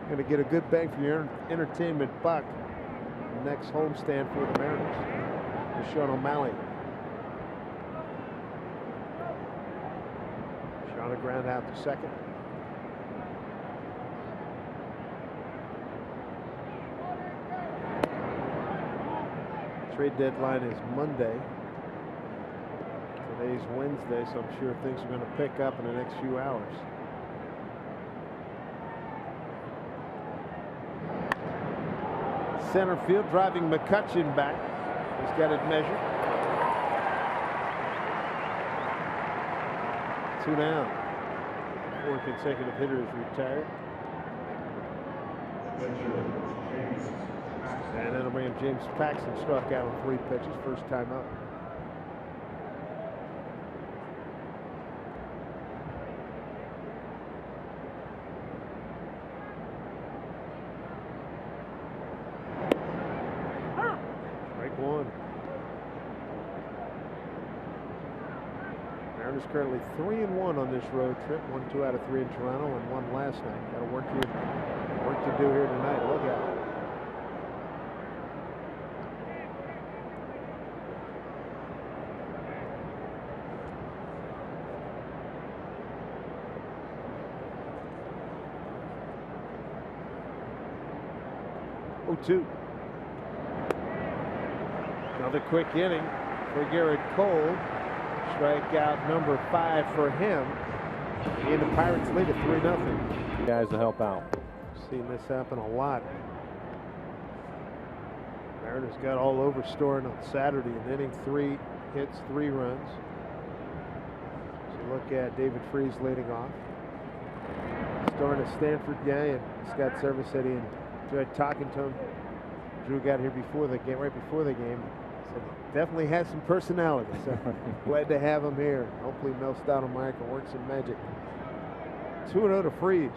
going to get a good bang for your entertainment buck. Next homestand for the Mariners. Sean O'Malley. Sean a ground out to second. Trade deadline is Monday. Today's Wednesday, so I'm sure things are going to pick up in the next few hours. Center field, driving McCutchen back. He's got it measured. 2 down. 4 consecutive hitters retired. And that'll bring him James Paxton, struck out on 3 pitches, first time up. Strike 1. Mariners currently 3-1 on this road trip. 1, 2 out of 3 in Toronto and 1 last night. Got work to do here tonight. Look out. Another quick inning for Gerrit Cole. Strikeout number 5 for him. And the Pirates lead at 3-0. Guys to help out. Seen this happen a lot. Mariners got all over Storen on Saturday in inning 3, hits, 3 runs. So look at David Freese leading off. Storen, a Stanford guy, and Scott Service said he enjoyed talking to him Drew got here before the game, right before the game. Said he definitely has some personality. So glad to have him here. Hopefully Mel Stoudemire can work some magic. 2-0 to Freeze.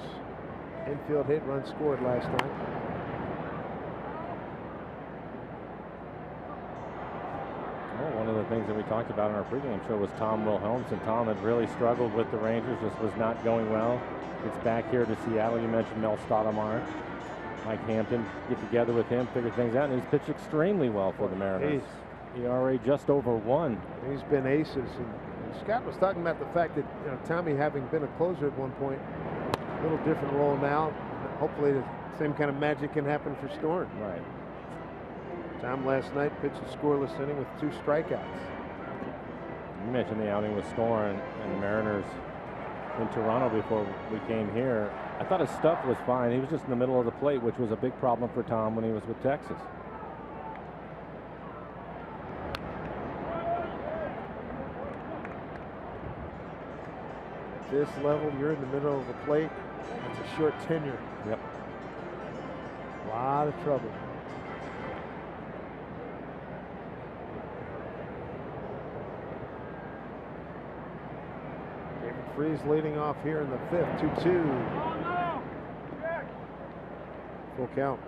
Infield hit, run scored last time. Well, one of the things that we talked about in our pregame show was Tom Wilhelms, and Tom had really struggled with the Rangers, just was not going well. Gets back here to Seattle. You mentioned Mel Stoudemire. Mike Hampton, get together with him, figure things out, and he's pitched extremely well for the Mariners. ERA just over 1. He's been aces. And Scott was talking about the fact that, you know, Tommy, having been a closer at one point, a little different role now. Hopefully the same kind of magic can happen for Storen. Right. Tom last night pitched a scoreless inning with 2 strikeouts. You mentioned the outing with Storen and the Mariners in Toronto before we came here. I thought his stuff was fine. He was just in the middle of the plate, which was a big problem for Tom when he was with Texas. At this level, you're in the middle of the plate. That's a short tenure. Yep. A lot of trouble. Freeze leading off here in the 5th, 2-2. Full count.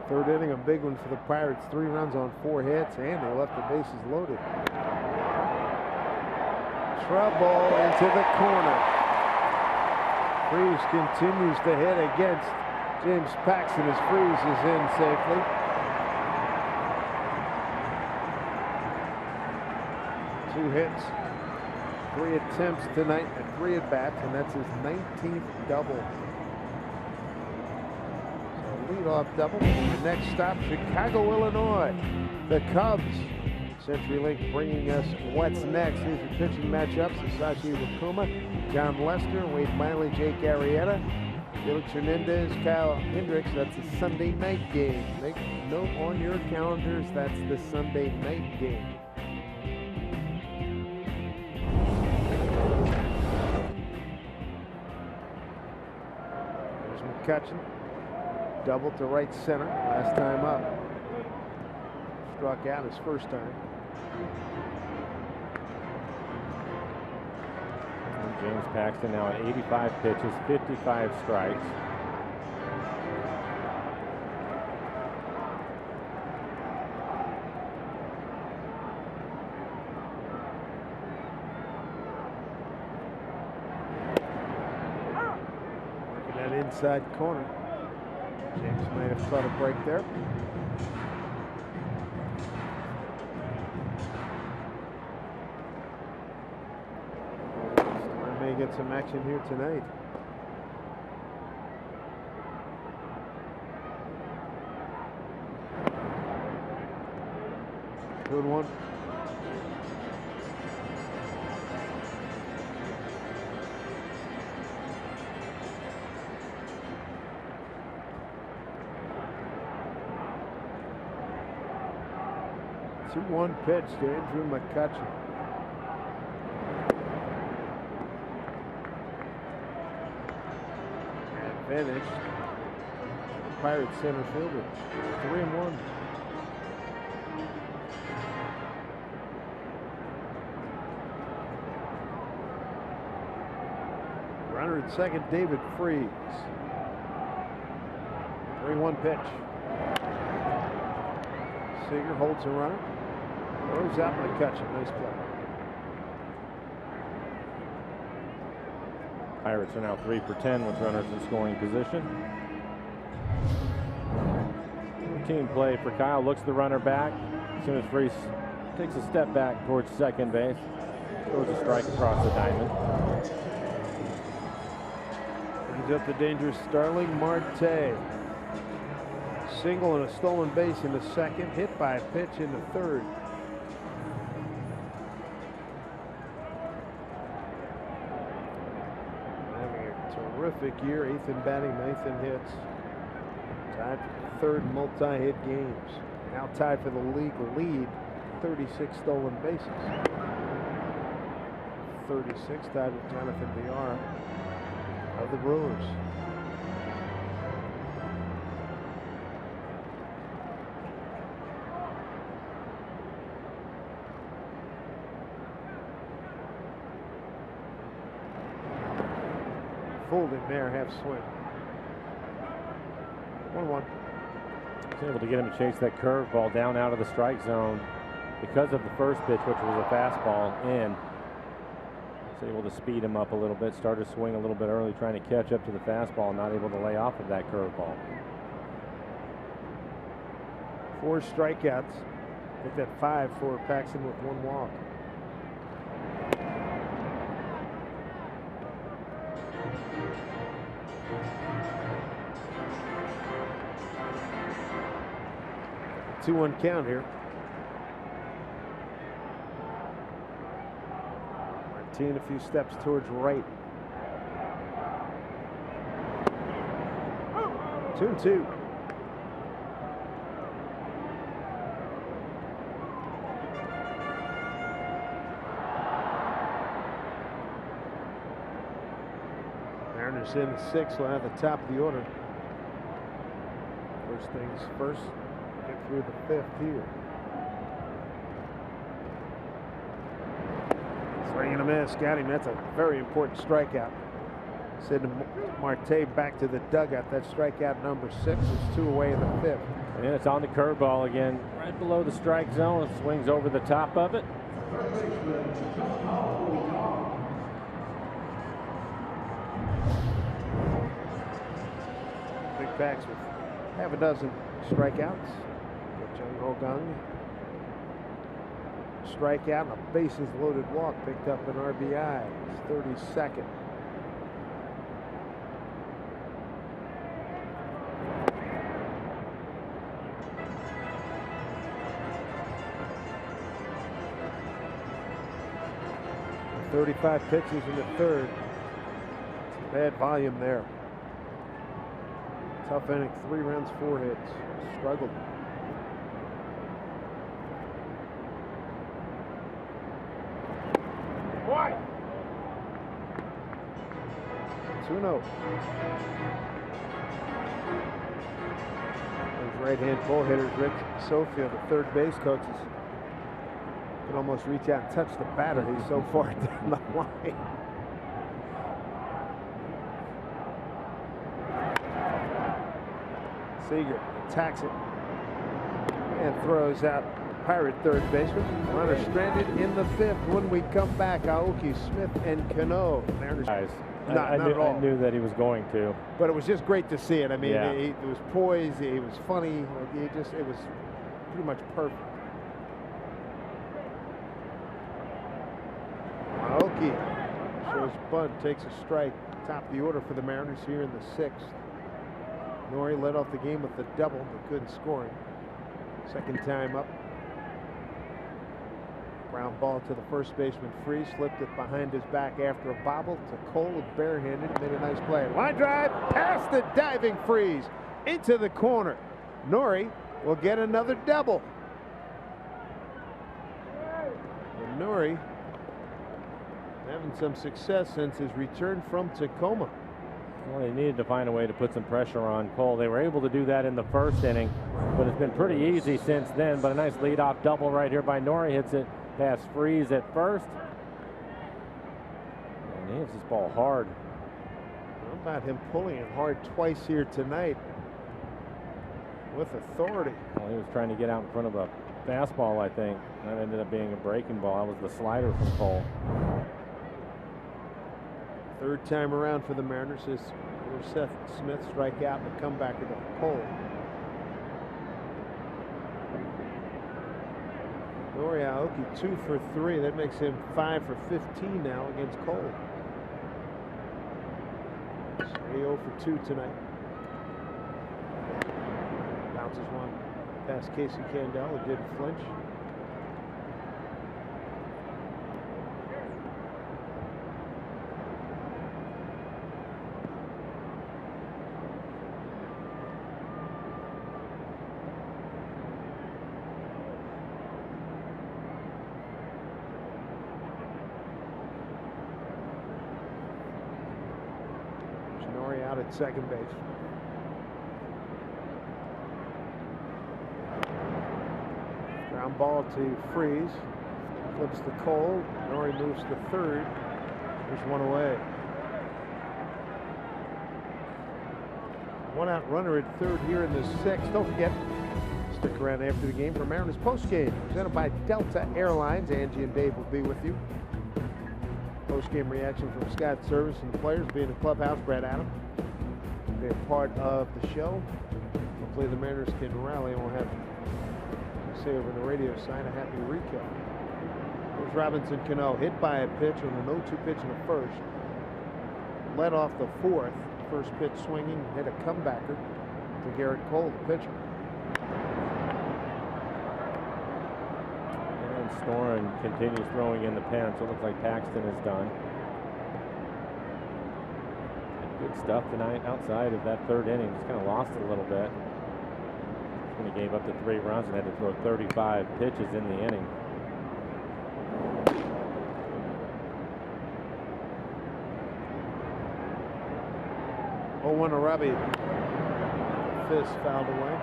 Third inning, a big one for the Pirates. 3 runs on 4 hits, and they left the bases loaded. Trouble into the corner. Freeze continues to hit against James Paxton as Freeze is in safely. Two hits, 3 attempts tonight and 3 at-bats, and that's his 19th double. So leadoff double. The next stop, Chicago, Illinois. The Cubs. CenturyLink bringing us what's next. Here's your pitching matchups. Sashi Wakuma, John Lester, Wade Miley, Jake Arrieta, Felix Hernandez, Kyle Hendricks. That's a Sunday night game. Make note on your calendars. That's the Sunday night game. There's McCutchen. Double to right center. Last time up. Struck out his first time. James Paxton now at 85 pitches, 55 strikes. Working that inside corner. James might have caught a break there. Get some action here tonight. Good one. Two-one pitch to Andrew McCutchen. Advantage. Pirates center fielder. 3-1. Runner at second, David Freeze. 3-1 pitch. Seager holds a runner. Throws out McCutchen. Nice play. Pirates are now 3 for 10 with runners in scoring position. Routine play for Kyle. Looks the runner back. As soon as Freeze takes a step back towards second base, throws a strike across the diamond. Brings up the dangerous Starling Marte. Single and a stolen base in the second. Hit by a pitch in the third. Terrific year, 8th in batting, 9th in hits. Tied for the 3rd multi-hit games. Now tied for the league lead 36 stolen bases. 36 tied with Jonathan VR of the Brewers. Folding there, half swing. 1-1. Was able to get him to chase that curveball down out of the strike zone because of the first pitch, which was a fastball in. Was able to speed him up a little bit, started to swing a little bit early, trying to catch up to the fastball, not able to lay off of that curveball. 4 strikeouts. Hit that 5 for Paxton with 1 walk. Two-one count here. Martin a few steps towards right. 2-2. Mariners in the 6th, will have the top of the order. First things first. Get through the 5th here. Swing and a miss. Got him. That's a very important strikeout. Sending Marte back to the dugout. That strikeout number 6 is 2 away in the 5th. And it's on the curveball again, right below the strike zone. It swings over the top of it. Big Pax with half a dozen strikeouts. Jung Ho Gung. Strikeout and a bases loaded walk, picked up an RBI. His 32nd. .35 pitches in the 3rd. Bad volume there. Tough inning, 3 runs, 4 hits. Struggled. Why? 2-0. Those right-hand pull hitters, Rick Sofield, the third base coaches, can almost reach out and touch the batter. He's so far down the line. Seager attacks it and throws out Pirate third baseman. Runner stranded in the 5th. When we come back, Aoki, Smith, and Cano. Guys, not at all. I knew that he was going to. But it was just great to see it. I mean, Yeah. it was poised. He was funny. It was pretty much perfect. Aoki shows bunt, takes a strike. Top of the order for the Mariners here in the 6th. Nori led off the game with the double, but couldn't score him. Second time up. Ground ball to the first baseman, Freese, slipped it behind his back after a bobble to Cole, with barehanded, made a nice play. Line drive past the diving Freese into the corner. Nori will get another double. And Nori having some success since his return from Tacoma. Well, they needed to find a way to put some pressure on Cole. They were able to do that in the 1st inning, but it's been pretty easy since then. But a nice leadoff double right here by Nori. Hits it past Freese at first. And he hits this ball hard. How about him pulling it hard twice here tonight with authority? Well, he was trying to get out in front of a fastball, I think. That ended up being a breaking ball. That was the slider from Cole. Third time around for the Mariners is Seth Smith strike out and a comebacker to Cole. Nori Aoki 2 for 3. That makes him 5 for 15 now against Cole. So 0 for 2 tonight. Bounces one past Casey Candell, who didn't flinch. out at second base. Ground ball to Freeze. Flips to Cole. Norrie moves to third. There's one away. One out runner at third here in the sixth. Don't forget, stick around after the game for Mariners postgame, presented by Delta Airlines. Angie and Dave will be with you. Postgame reaction from Scott Service and the players. Be in the clubhouse. Brad Adam be a part of the show. Hopefully the Mariners can rally and we'll have, say over the radio side, a happy recap. There's Robinson Cano, hit by a pitch on an 0-2 pitch in the first. Led off the fourth. First pitch swinging, hit a comebacker to Gerrit Cole, the pitcher. And Storen continues throwing in the pen, so it looks like Paxton is done. Good stuff tonight outside of that third inning. Just kind of lost it a little bit. When he gave up the 3 runs and had to throw 35 pitches in the inning. Oh, one to Robbie. Fist fouled away.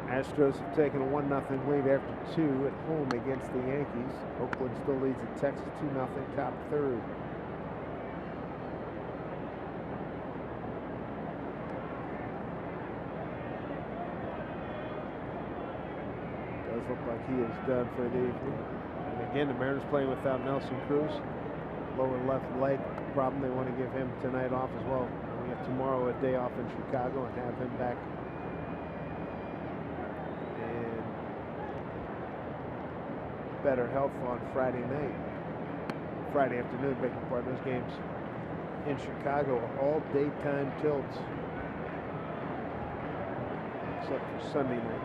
Astros have taken a 1-0 lead after 2 at home against the Yankees. Oakland still leads at Texas 2-0, top third. Does look like he is done for the evening. And again, the Mariners playing without Nelson Cruz. Lower left leg problem. They want to give him tonight off as well. And we have tomorrow a day off in Chicago and have him back in better health on Friday night. Friday afternoon, beg your pardon. Those games in Chicago are all daytime tilts, except for Sunday night.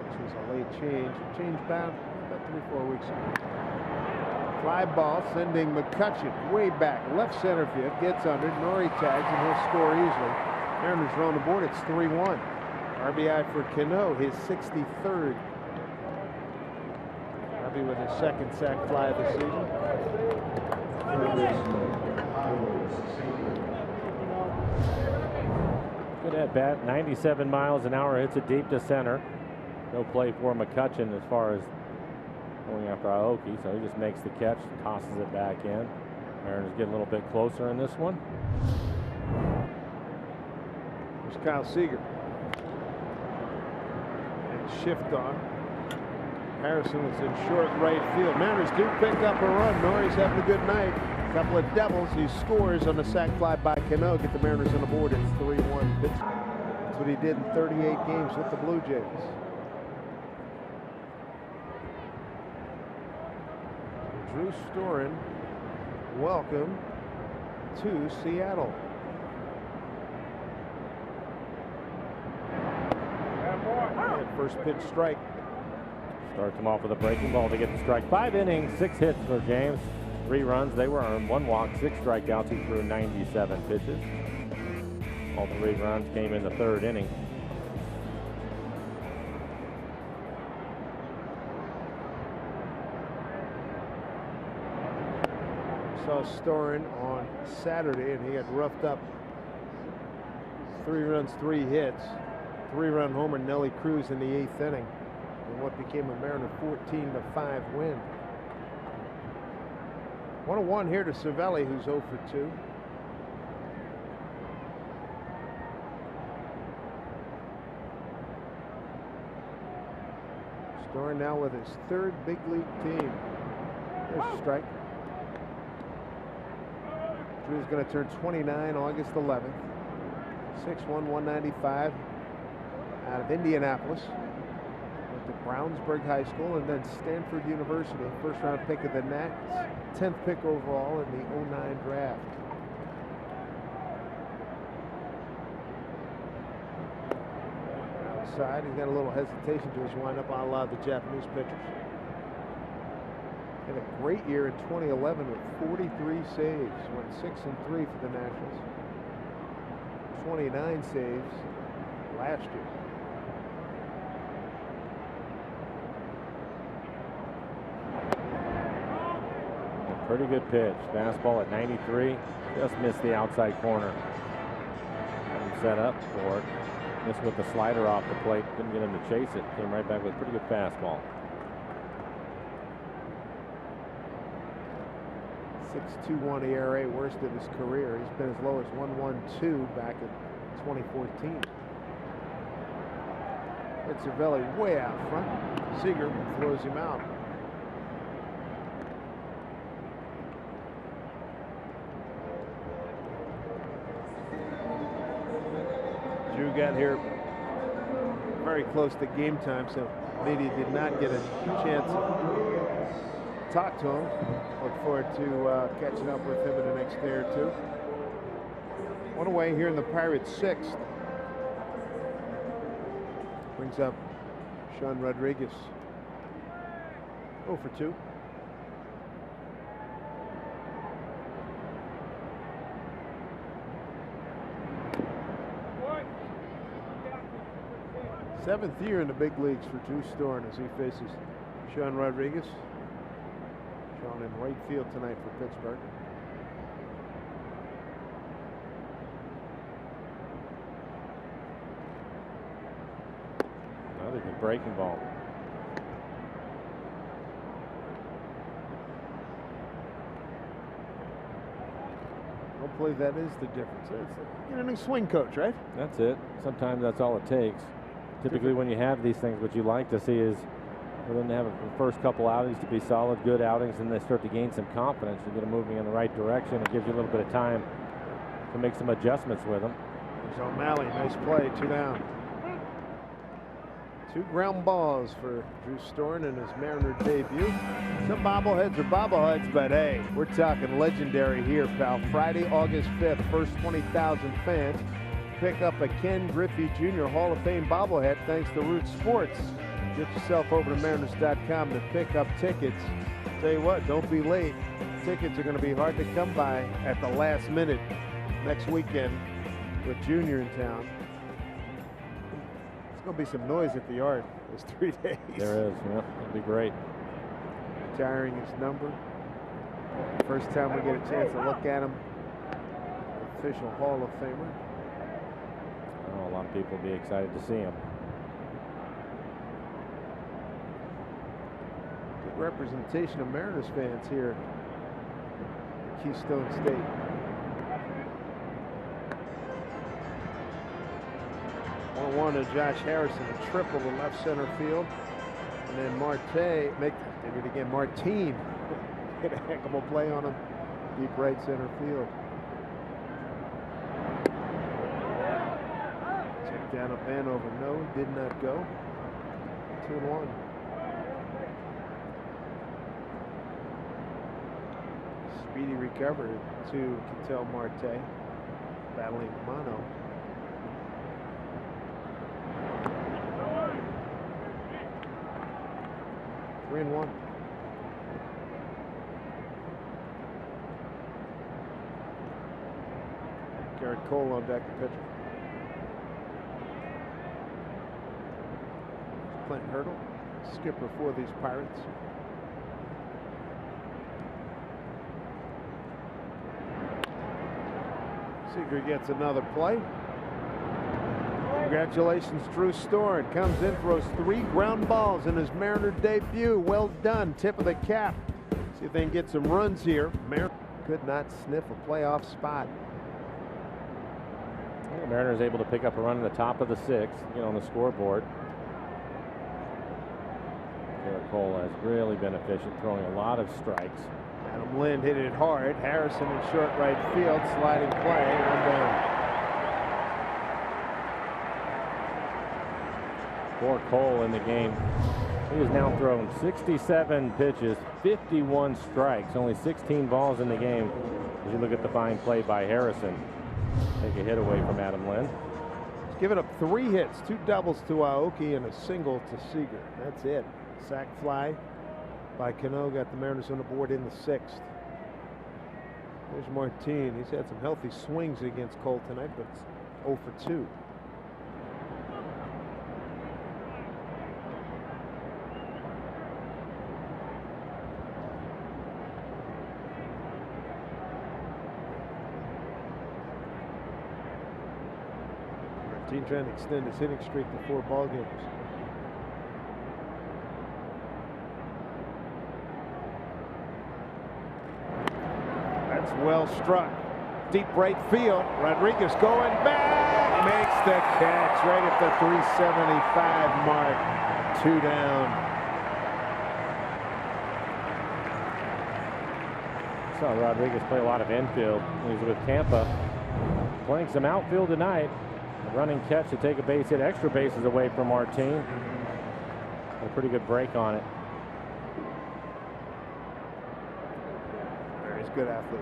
This was a late change. It changed about 3-4 weeks ago. Fly ball sending McCutchen way back left center field, gets under. Norrie tags and he'll score easily. Mariners are on the board. It's 3-1. RBI for Cano, his 63rd. Robbie with his second sac fly of the season. Good at bat, 97 miles an hour, hits it deep to center. No play for McCutchen as far as going after Aoki, so he just makes the catch, tosses it back in. Mariners get a little bit closer in this one. There's Kyle Seager. And shift on. Harrison is in short right field. Mariners do pick up a run. Norrie's having a good night. A couple of doubles. He scores on the sac fly by Cano. Get the Mariners on the board. It's 3-1 Pittsburgh. That's what he did in 38 games with the Blue Jays. Drew Storen, welcome to Seattle. And first pitch strike. Starts him off with a breaking ball to get the strike. 5 innings, 6 hits for James. 3 runs, they were earned. 1 walk, 6 strikeouts. He threw 97 pitches. All 3 runs came in the 3rd inning. Saw Storen on Saturday and he had roughed up 3 runs, 3 hits. 3-run homer Nelly Cruz in the 8th inning. And what became a Mariner 14-5 win. 1-1 here to Cervelli, who's 0 for 2. Storen now with his 3rd big league team. There's a strike. Drew's going to turn 29 August 11th. 6'1", 195 out of Indianapolis. Went to Brownsburg High School and then Stanford University. First round pick of the Nats. 10th pick overall in the 09 draft. Outside, he's got a little hesitation to his windup on a lot of the Japanese pitchers. Had a great year in 2011 with 43 saves. Went 6-3 for the Nationals. 29 saves last year. Pretty good pitch. Fastball at 93. Just missed the outside corner. Had him set up for it. Missed with the slider off the plate. Couldn't get him to chase it. Came right back with a pretty good fastball. 6.21 ERA, worst of his career. He's been as low as 1.12 back in 2014. It's Cervelli way out front. Seager throws him out. Drew got here very close to game time, so media did not get a chance to talk to him. Look forward to catching up with him in the next day or two. One away here in the Pirates' sixth. Brings up Sean Rodriguez. 0 for 2. Seventh year in the big leagues for Drew Storen as he faces Sean Rodriguez. Sean in right field tonight for Pittsburgh. Another good breaking ball. Hopefully that is the difference. Get a new swing coach, right? That's it. Sometimes that's all it takes. Typically when you have these things, what you like to see is for them to have the first couple outings to be solid, good outings, and they start to gain some confidence. You get them moving in the right direction. It gives you a little bit of time to make some adjustments with them. There's O'Malley. Nice play. 2 down. 2 ground balls for Drew Storen in his Mariner debut. Some bobbleheads are bobbleheads, but hey, we're talking legendary here, pal. Friday, August 5th, first 20,000 fans pick up a Ken Griffey Jr. Hall of Fame bobblehead thanks to Root Sports. Get yourself over to Mariners.com to pick up tickets. Tell you what, don't be late. Tickets are going to be hard to come by at the last minute next weekend with Junior in town. There's going to be some noise at the yard those 3 days. There is, yeah, it'll be great. Retiring his number. First time we get a chance to look at him. Official Hall of Famer. I know a lot of people will be excited to see him. Good representation of Mariners fans here at Keystone State. One to Josh Harrison, a triple to left center field. And then Marte, did it again, Martine hit a heck of a play on him, deep right center field. Check down a Vanover, no, did not go. 2-1. Speedy recovery to Ketel Marte, battling mono. Three and 1. Gerrit Cole on deck to pitch. Clint Hurdle, skipper for these Pirates. Seager gets another play. Congratulations, Drew Storen. Comes in, throws 3 ground balls in his Mariner debut. Well done. Tip of the cap. See if they can get some runs here. Mariner could not sniff a playoff spot. The Mariners able to pick up a run in the top of the 6th, get on the scoreboard. Gerrit Cole has really been efficient, throwing a lot of strikes. Adam Lind hit it hard. Harrison in short right field, sliding play, 1 down. For Cole in the game, he has now thrown 67 pitches, 51 strikes, only 16 balls in the game. As you look at the fine play by Harrison, take a hit away from Adam Lind. He's given up 3 hits, 2 doubles to Aoki and a single to Seager. That's it. Sac fly by Cano got the Mariners on the board in the 6th. There's Martine. He's had some healthy swings against Cole tonight, but it's 0 for 2. Team trying to extend his hitting streak to 4 ball games. That's well struck. Deep right field. Rodriguez going back. Makes the catch right at the 375 mark. 2 down. Saw Rodriguez play a lot of infield when he was with Tampa. Playing some outfield tonight. A running catch to take a base hit, extra bases away from our team. A pretty good break on it. He's a good athlete.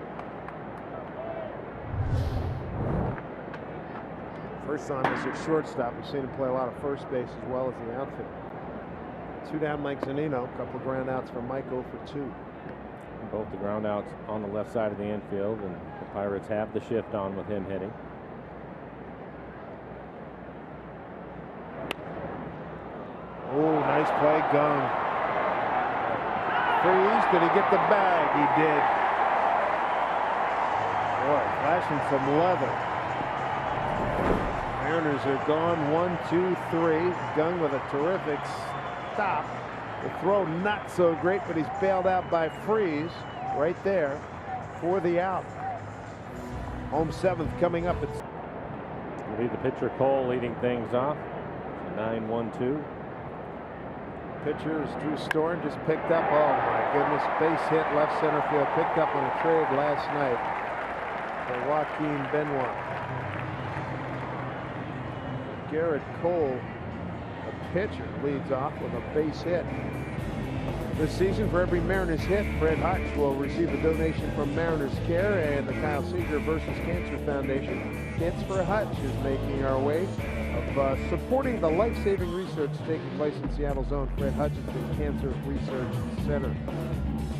First time as a shortstop, we've seen him play a lot of first base as well as the outfield. 2 down Mike Zunino. A couple of ground outs for Michael for 2. Both the ground outs on the left side of the infield, and the Pirates have the shift on with him hitting. Oh, nice play, Gung. Freeze, did he get the bag? He did. Boy, flashing some leather. Mariners are gone 1, 2, 3. Gung with a terrific stop. The throw not so great, but he's bailed out by Freeze right there for the out. Home 7th coming up. It'll be the pitcher Cole leading things off. 9-1-2. Pitcher is Drew Storen, just picked up. Oh my goodness, base hit left center field, picked up on a trade last night for Joaquin Benoit. Gerrit Cole, a pitcher, leads off with a base hit. This season, for every Mariners hit, Fred Hutch will receive a donation from Mariners Care and the Kyle Seeger versus Cancer Foundation. Kids for Hutch is making our way of supporting the life-saving research taking place in Seattle's own Fred Hutchinson Cancer Research Center.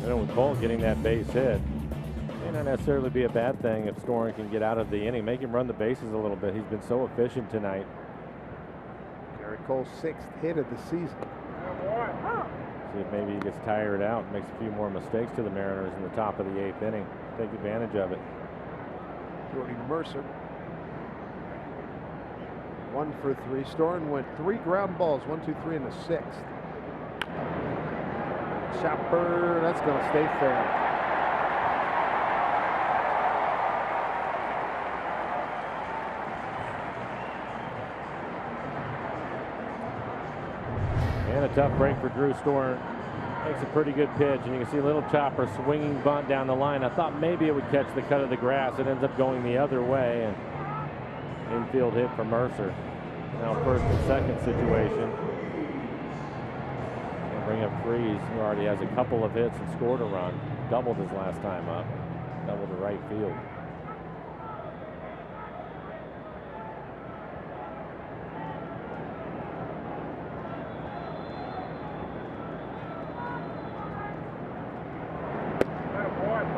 I know with Cole getting that base hit, may not necessarily be a bad thing if Storen can get out of the inning, make him run the bases a little bit. He's been so efficient tonight. Gerrit Cole's 6th hit of the season. See if maybe he gets tired out and makes a few more mistakes to the Mariners in the top of the 8th inning. Take advantage of it. Jordy Mercer. 1 for 3. Storen went 3 ground balls, 1, 2, 3 in the 6th. Chopper, that's going to stay fair. And a tough break for Drew Storen. Makes a pretty good pitch, and you can see a little chopper swinging bunt down the line. I thought maybe it would catch the cut of the grass. It ends up going the other way, and infield hit for Mercer. Now first and second situation. We'll bring up Freeze, who already has a couple of hits and scored a run. Doubled his last time up. Doubled to right field.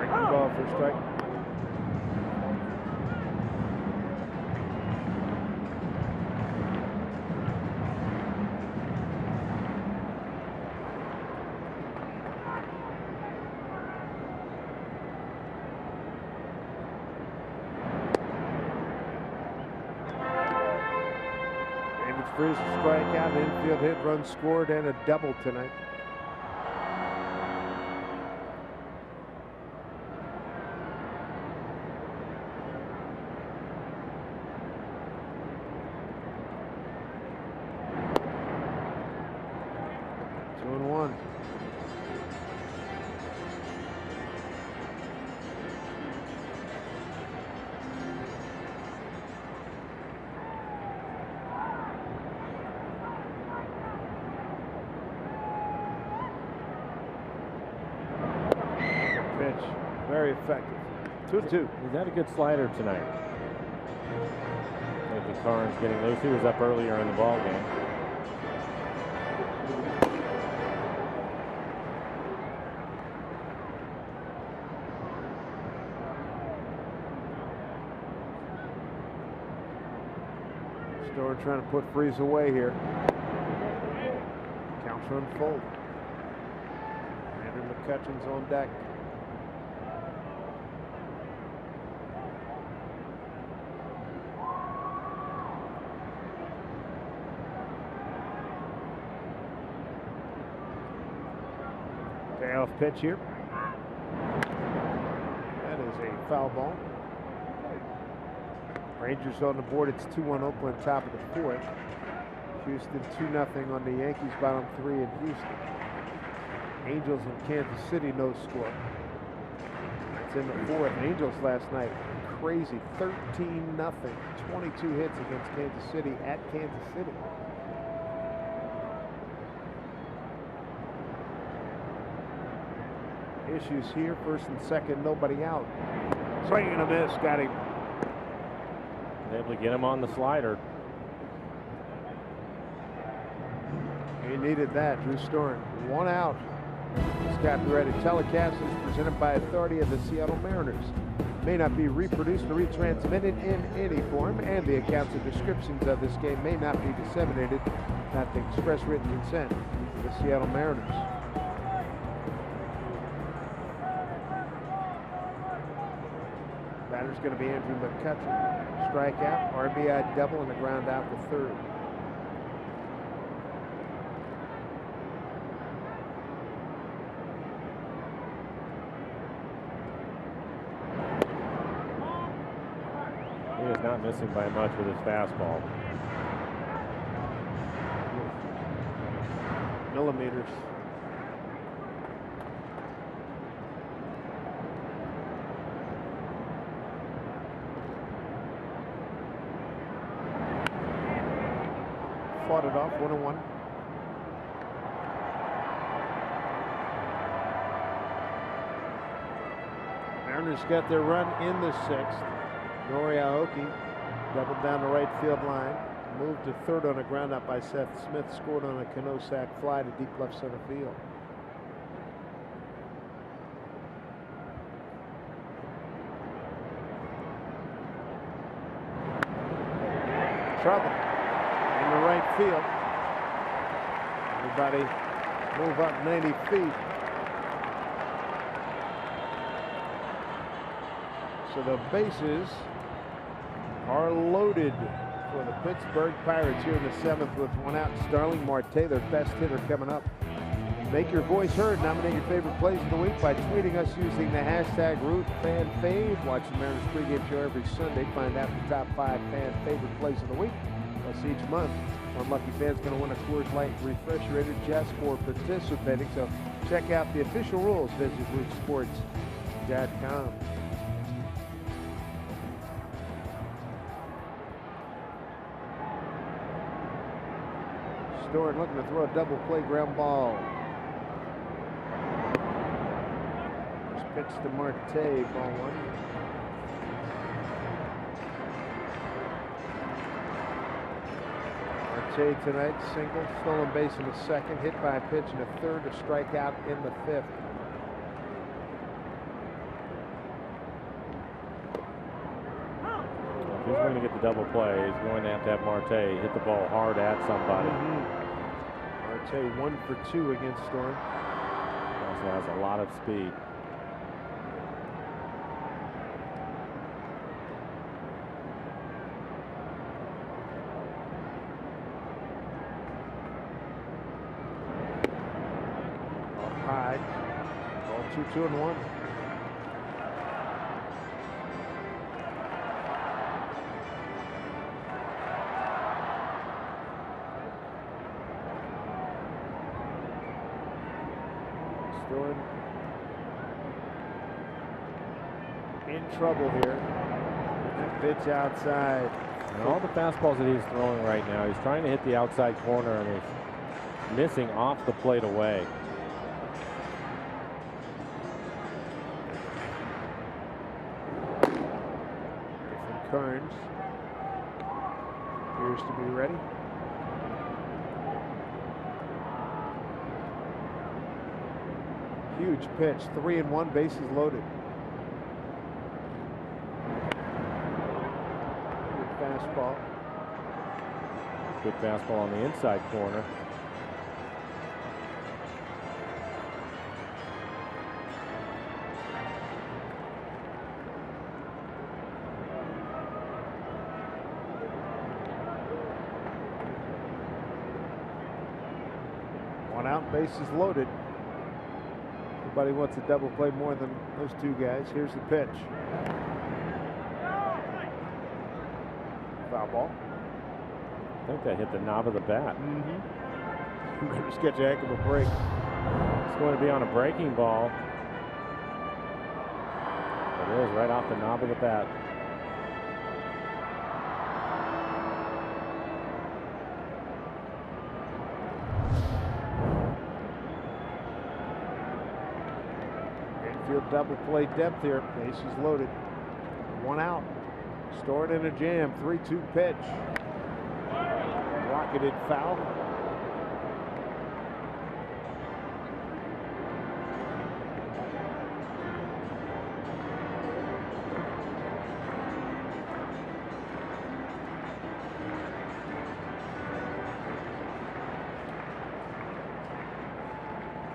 Ball for strike. Freeze a strikeout, infield hit, run scored, and a double tonight. Very effective. 2-2. He's had a good slider tonight. Nathan Karn's getting loose. He was up earlier in the ball game. Storen trying to put Freeze away here. Counts run full. Andrew McCutchen's on deck. Payoff pitch here. That is a foul ball. Rangers on the board. It's 2-1 Oakland, top of the fourth. Houston 2-0 on the Yankees, bottom three in Houston. Angels in Kansas City, no score. It's in the fourth. Angels last night, crazy, 13-0, 22 hits against Kansas City at Kansas City. Issues here, first and second, nobody out. Swing and a miss, got him. Able to get him on the slider. He needed that. Drew Storen, one out. This copyrighted telecast is presented by authority of the Seattle Mariners. May not be reproduced or retransmitted in any form, and the accounts and descriptions of this game may not be disseminated without the express written consent of the Seattle Mariners. Batter's going to be Andrew McCutchen. Strikeout, RBI double, and a ground out to third. He is not missing by much with his fastball. Millimeters. Fought it off, 1-1. Mariners got their run in the sixth. Nori Aoki doubled down the right field line, moved to third on a ground out by Seth Smith, scored on a Cano sac fly to deep left center field. Trouble in the right field. Everybody move up 90 feet. So the bases are loaded for the Pittsburgh Pirates here in the seventh with one out. Starling Marte, their best hitter, coming up. Make your voice heard. Nominate your favorite plays of the week by tweeting us using the hashtag #RootFanFave. Watch the Mariners pregame show every Sunday. Find out the top 5 fan favorite plays of the week. Plus each month, one lucky fan's going to win a Coors Light refrigerator just for participating. So check out the official rules. Visit rootsports.com. Storen looking to throw a double play ground ball. First pitch to Marte, ball one. Marte tonight, single, stolen base in the second, hit by a pitch in the third, a strikeout in the fifth. If he's going to get the double play, he's going to have Marte hit the ball hard at somebody. Marte 1 for 2 against Storen. Also has a lot of speed. Off high. Ball 2-2-1. Storen in trouble here. That pitch outside. And all the fastballs that he's throwing right now, he's trying to hit the outside corner and he's missing off the plate away. From Kearns. Appears to be ready. Huge pitch, 3-1, bases loaded. Good fastball. Good fastball on the inside corner. One out, bases loaded. Nobody wants a double play more than those two guys. Here's the pitch. Foul ball. I think they hit the knob of the bat. Better catch a heck of a break. It's going to be on a breaking ball. It is right off the knob of the bat. Infield double play depth here. Bases loaded. One out. Stored in a jam. 3-2 pitch. Rocketed foul.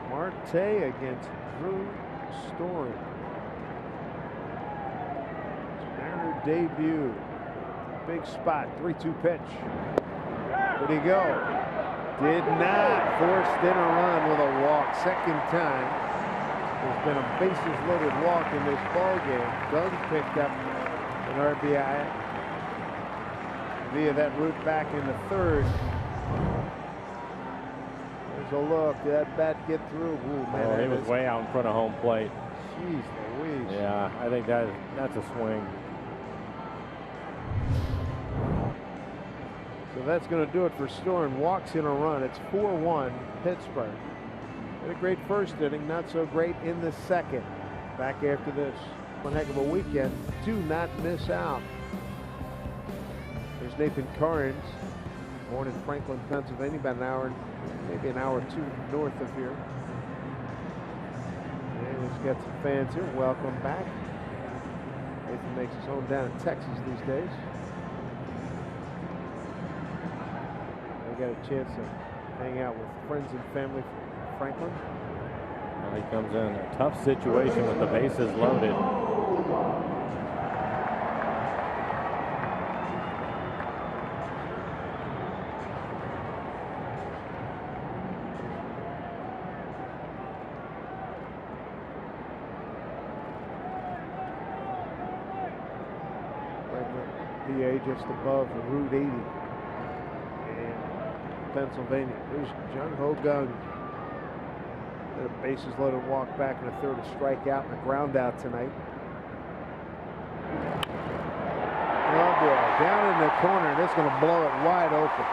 Marte against Drew Story. Mariner debut. Big spot. 3-2 pitch. Did he go? Did not. Forced in a run with a walk. Second time. There's been a bases loaded walk in this ball game. Doug picked up an RBI via that route back in the third. There's a look. Did that bat get through? Ooh, man, He was way out in front of home plate. Jeez Louise. Yeah, I think that's a swing. So that's going to do it for Storen. Walks in a run. It's 4-1 Pittsburgh. Had a great first inning, not so great in the second. Back after this. One heck of a weekend. Do not miss out. There's Nathan Carnes, born in Franklin, Pennsylvania, about an hour, maybe an hour or two north of here. And he's got some fans here. Welcome back. Nathan makes his home down in Texas these days. Got a chance to hang out with friends and family from Franklin. Well, he comes in a tough situation with the bases loaded. Franklin, PA, just above Route 80. Pennsylvania. Here's Jung Ho Gung. The bases loaded walk back in the third, a strikeout and a ground out tonight. Oh boy, down in the corner, and it's going to blow it wide open.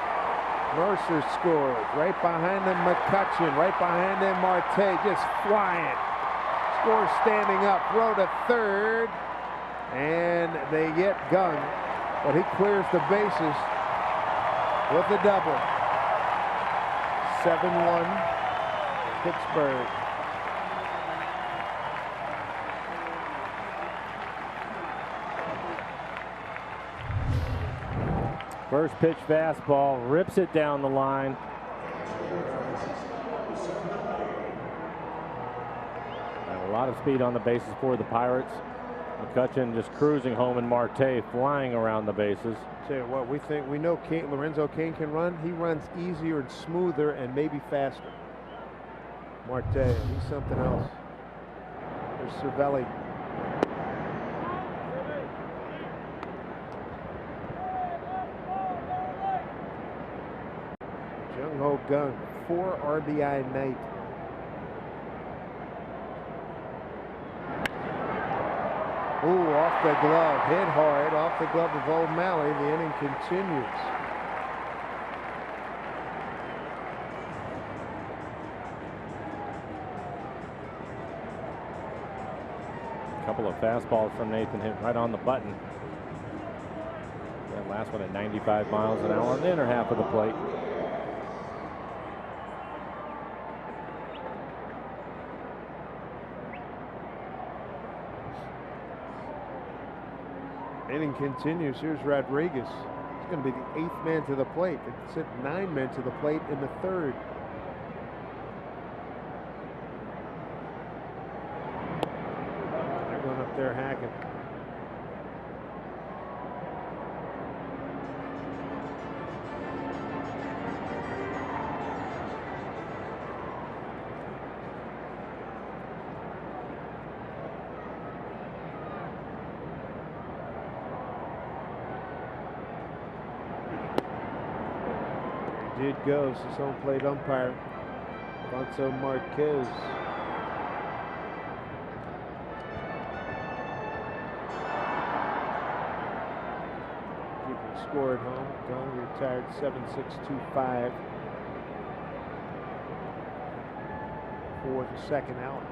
Mercer scores. Right behind him, McCutchen. Right behind him, Marte just flying. Scores standing up. Throw to third. And they get Gung, but he clears the bases with the double. 7-1 Pittsburgh. First pitch fastball, rips it down the line. And a lot of speed on the bases for the Pirates. McCutchen just cruising home, and Marte flying around the bases. Tell you what, we know Lorenzo Cain can run. He runs easier and smoother and maybe faster. Marte, he's something else. There's Cervelli. Jung Ho Gung, 4 RBI night. Ooh, off the glove, hit hard, off the glove of O'Malley. The inning continues. A couple of fastballs from Nathan hit right on the button. That last one at 95 miles an hour on the inner half of the plate. Inning continues. Here's Rodriguez. He's going to be the 8th man to the plate. They sent 9 men to the plate in the third. They're going up there hacking. did go, his home plate umpire, Alfonso Marquez. Keeping score at home. Gong retired 7-6-2-5 for the second out.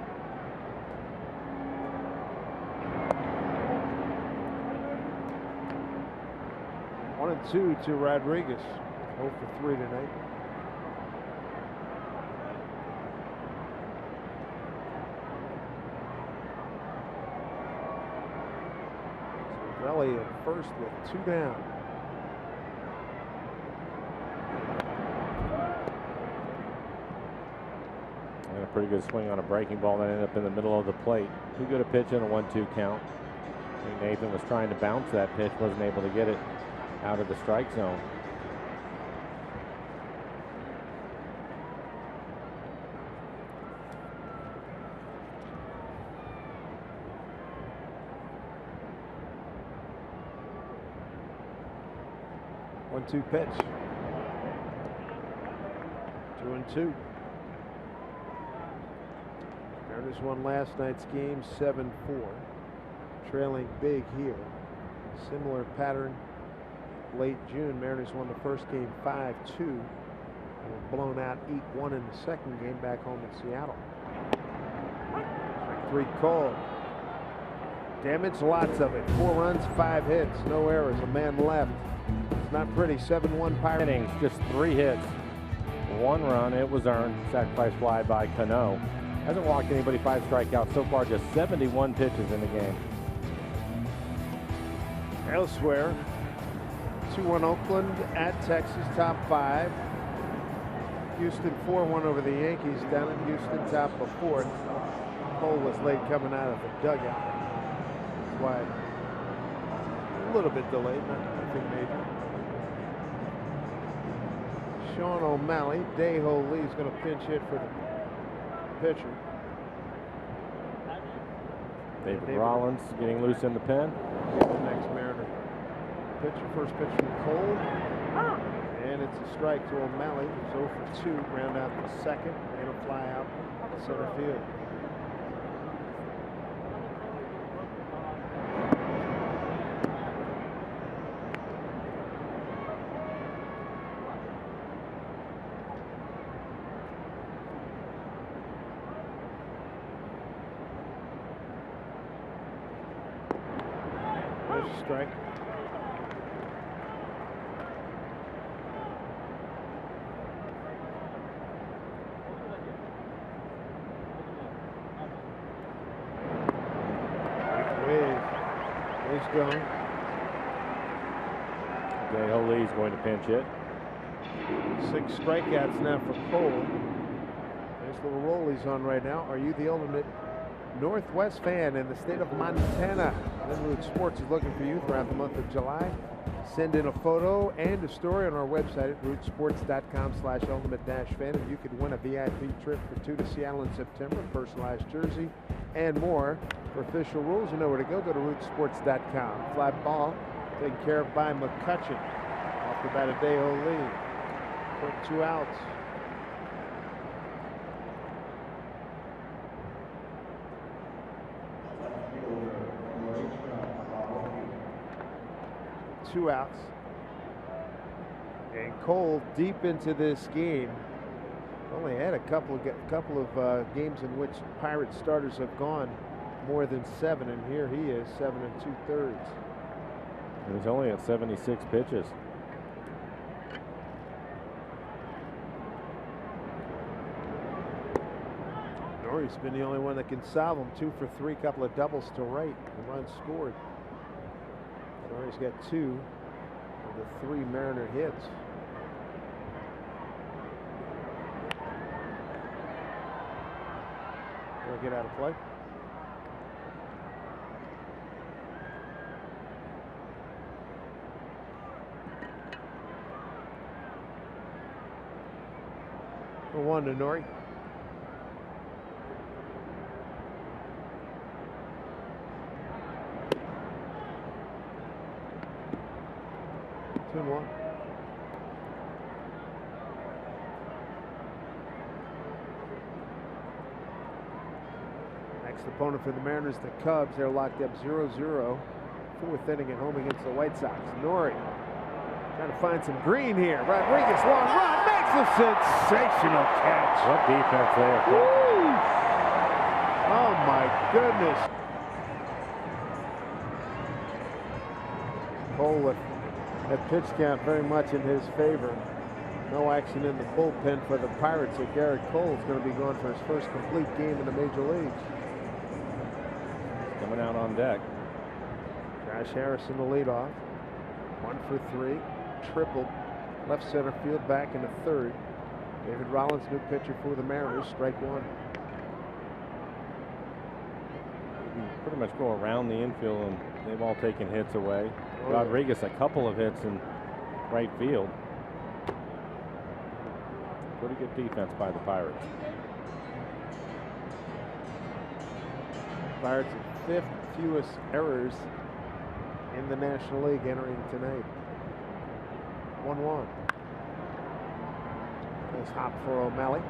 One and two to Rodriguez. 0 for 3 tonight. Belly at first with 2 down. And a pretty good swing on a breaking ball that ended up in the middle of the plate. Too good a pitch in a 1-2 count. I think Nathan was trying to bounce that pitch, wasn't able to get it out of the strike zone. One-two pitch. 2-2. Mariners won last night's game 7-4. Trailing big here. Similar pattern late June. Mariners won the first game 5-2. And were blown out 8-1 in the second game back home in Seattle. Strike 3 called. Damage, lots of it. 4 runs, 5 hits, no errors, a man left. It's not pretty. 7-1 Pirates. Innings, just 3 hits, 1 run. It was earned. Sacrifice fly by Cano. Hasn't walked anybody, 5 strikeouts so far. Just 71 pitches in the game. Elsewhere, 2-1 Oakland at Texas, top 5. Houston 4-1 over the Yankees down in Houston, top of 4th. Cole was late coming out of the dugout. That's why a little bit delayed, nothing major. Sean O'Malley, Dae-Ho Lee is going to pinch hit for the pitcher. David Rollins getting loose in the pen. The next Mariner pitcher, first pitch from Cole. And it's a strike to O'Malley. It's 0 for 2. Round out the second. And a fly out center field. Strike. He's gone. Dae-Ho Lee's going to pinch hit. 6 strikeouts now for Cole. Nice little roll he's on right now. Are you the ultimate Northwest fan in the state of Montana? Root Sports is looking for you throughout the month of July. Send in a photo and a story on our website at rootsports.com/ultimate-fan, and you could win a VIP trip for 2 to Seattle in September, personalized jersey, and more. For official rules, you know where to go. Go to rootsports.com. Fly ball taken care of by McCutchen. Off the bat of Dae-Ho Lee. 2 outs. Two outs. And Cole deep into this game. Only had a couple of games in which Pirates starters have gone more than 7, and here he is 7 2/3. He's only at 76 pitches. Norrie's been the only one that can solve him. 2 for 3, couple of doubles to right. The runs scored. Norrie's got 2 of the 3 Mariner hits. Gonna get out of play. For 1 to Norrie. Next opponent for the Mariners, the Cubs. They're locked up 0-0. Fourth inning at home against the White Sox. Nori trying to find some green here. Rodriguez, long run, makes a sensational catch. What defense there. Woo! Oh my goodness. Cole at pitch count very much in his favor. No action in the bullpen for the Pirates. So Gerrit Cole is going to be going for his first complete game in the major leagues. Coming out on deck. Josh Harrison the leadoff. 1 for 3. Tripled. Left center field, back in the third. David Rollins, new pitcher for the Mariners. Strike one. You can pretty much go around the infield, and they've all taken hits away. Oh, Rodriguez, a couple of hits in right field. Pretty good defense by the Pirates. Pirates have 5th fewest errors in the National League entering tonight. 1-1. Nice hop for O'Malley.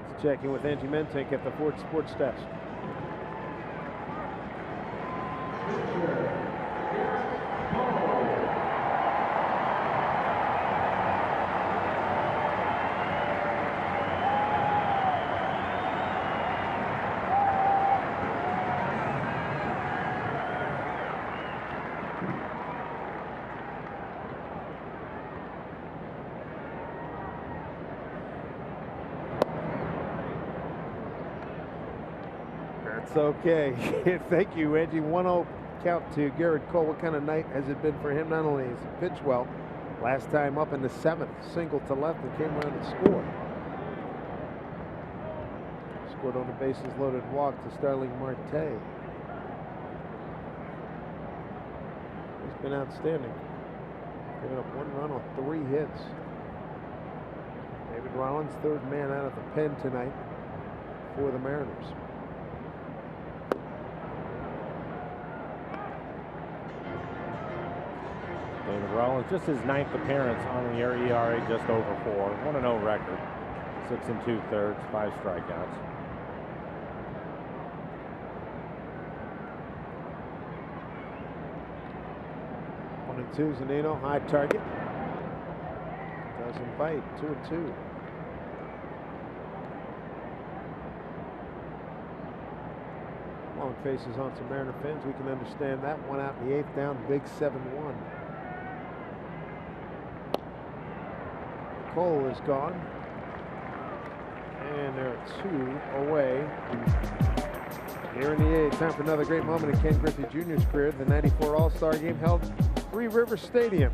Let's check in with Angie Mentink at the Ford Sports Desk. That's okay. Thank you, Angie. 1-0 count to Gerrit Cole. What kind of night has it been for him? Not only has he pitched well, last time up in the 7th, single to left and came around and scored. Scored on the bases loaded walk to Starling Marte. He's been outstanding. Giving up 1 run on 3 hits. David Rollins, 3rd man out of the pen tonight for the Mariners. David Rollins, just his 9th appearance on the year, ERA just over 4. 1-0 record. 6 2/3, 5 strikeouts. One and 2, Zunino, high target. Doesn't bite. 2-2. Long faces on some Mariner fans. We can understand that. 1 out in the 8th, down big 7-1. Cole is gone. And they're 2 away. Here in the 8th, time for another great moment in Ken Griffey Jr.'s career. The '94 All-Star Game held Three Rivers Stadium.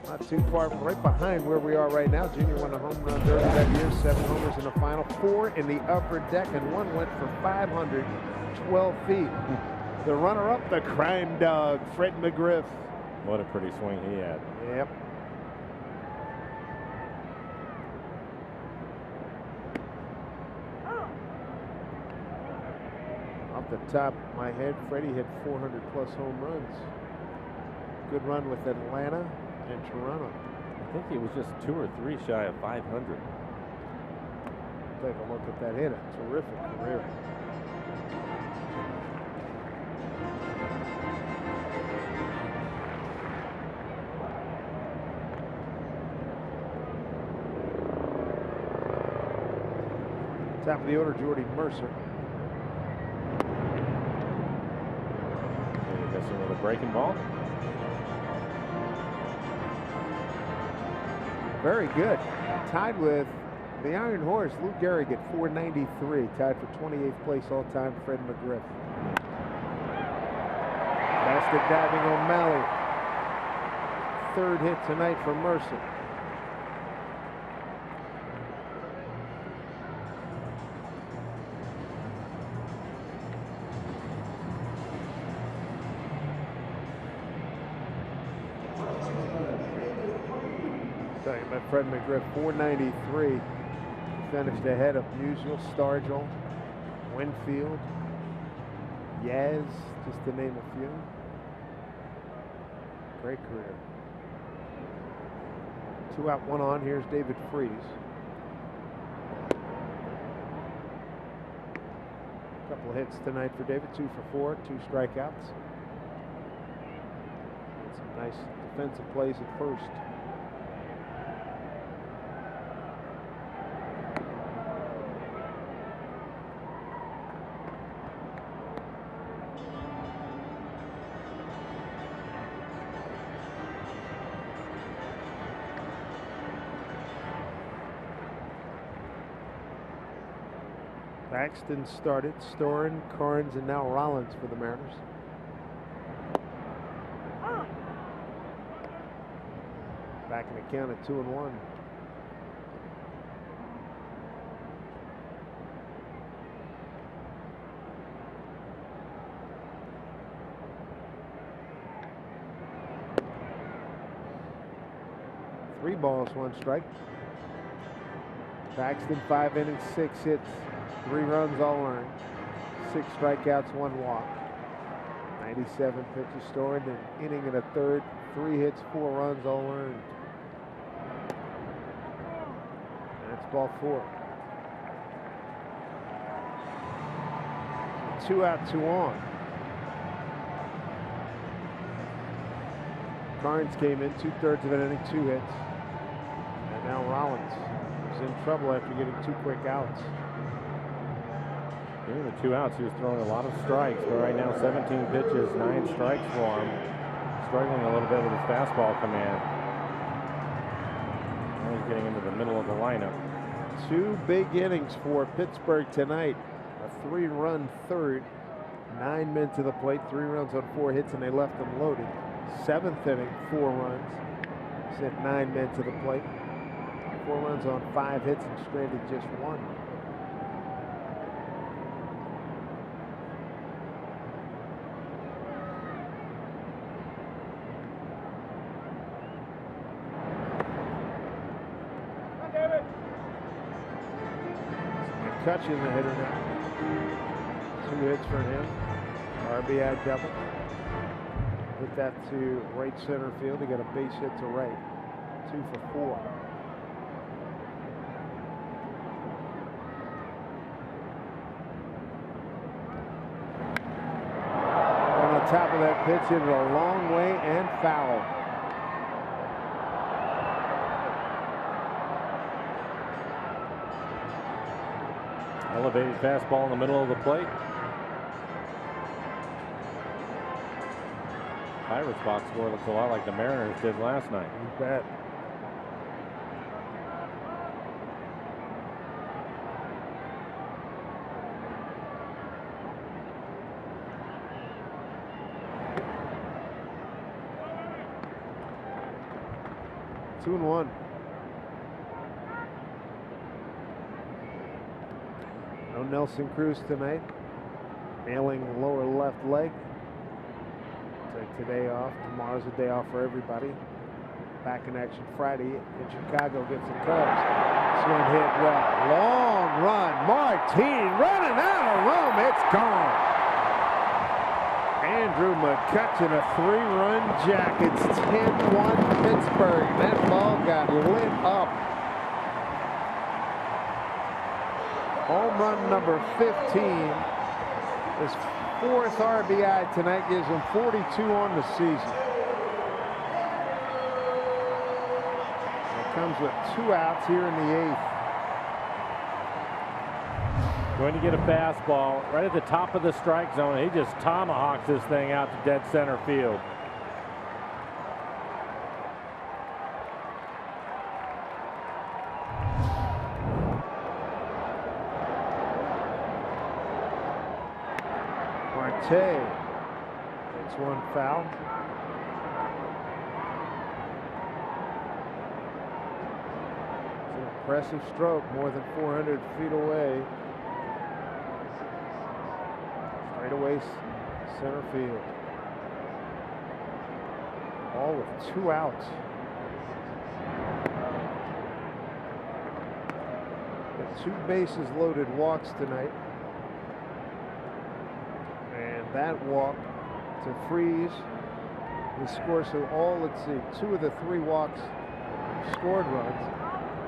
Not too far, right behind where we are right now. Junior won the home run derby that year. 7 homers in the final, 4 in the upper deck, and 1 went for 512 feet. The runner-up, the crime dog, Fred McGriff. What a pretty swing he had. Yep. Off the top of my head, Freddie hit 400+ home runs. Good run with Atlanta and Toronto. I think he was just 2 or 3 shy of 500. Take a look at that hit. A terrific career. Top of the order, Jordy Mercer. Guessing with a breaking ball. Very good. Tied with the Iron Horse, Lou Gehrig at 493. Tied for 28th place all-time, Fred McGriff. Basket diving O'Malley. 3rd hit tonight for Mercer. Talking about Fred McGriff, 493. Finished ahead of Musial, Stargell, Winfield, Yaz, just to name a few. Great career. 2 out, 1 on. Here's David Freese. Couple hits tonight for David, 2 for 4, 2 strikeouts. Some nice defensive plays at first. Paxton started, Storen, Carnes, and now Rollins for the Mariners. Back in the count at 2-1. Three balls, 1 strike. Paxton, 5 innings, 6 hits, 3 runs all earned, 6 strikeouts, 1 walk. 97 pitches stored, an inning and a third, 3 hits, 4 runs all earned. That's ball 4. 2 out, 2 on. Carnes came in 2/3 of an inning, 2 hits. And now Rollins is in trouble after getting 2 quick outs. Even the 2 outs, he was throwing a lot of strikes, but right now 17 pitches, 9 strikes for him. Struggling a little bit with his fastball command. Now he's getting into the middle of the lineup. 2 big innings for Pittsburgh tonight. A 3-run third, 9 men to the plate, 3 runs on 4 hits, and they left them loaded. 7th inning, 4 runs, sent 9 men to the plate, 4 runs on 5 hits, and stranded just 1. McCutchen, the hitter now. 2 hits for him. RBI double. Hit that to right center field. He got a base hit to right. 2 for 4. And on top of that pitch, hit it a long way and foul. Elevated fastball in the middle of the plate. Pirates box score looks a lot like the Mariners did last night. You bet. Two and 1. No Nelson Cruz tonight. Ailing lower left leg. Take today off. Tomorrow's a day off for everybody. Back in action Friday in Chicago against the Cubs. Swing hit well. Long run. Martin running out of room. It's gone. Andrew McCutchen, a 3-run jack. It's 10-1 Pittsburgh. That ball got lit up. Home run number 15. His 4th RBI tonight gives him 42 on the season. It comes with 2 outs here in the 8th. Going to get a fastball right at the top of the strike zone. He just tomahawks this thing out to dead center field. It's 1 foul. It's an impressive stroke, more than 400 feet away. Straight away center field. All with 2 outs. Got 2 bases loaded walks tonight. That walk to freeze the score. So let's see, 2 of the 3 walks scored runs,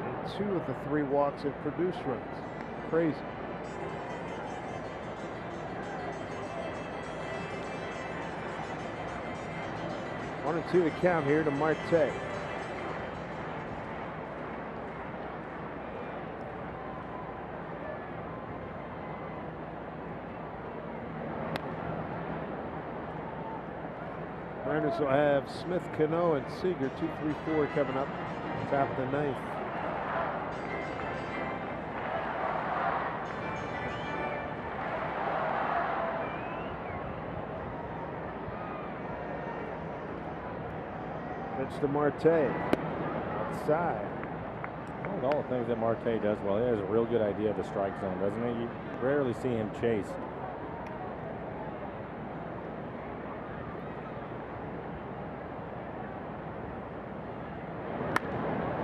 and 2 of the 3 walks have produced runs. Crazy. 1-2 the count here to Marte. Mariners will have Smith, Cano, and Seager, 2, 3, 4 coming up. Top of the ninth. Pitch to Marte. Outside. Well, all the things that Marte does well, he has a real good idea of the strike zone, doesn't he? You rarely see him chase.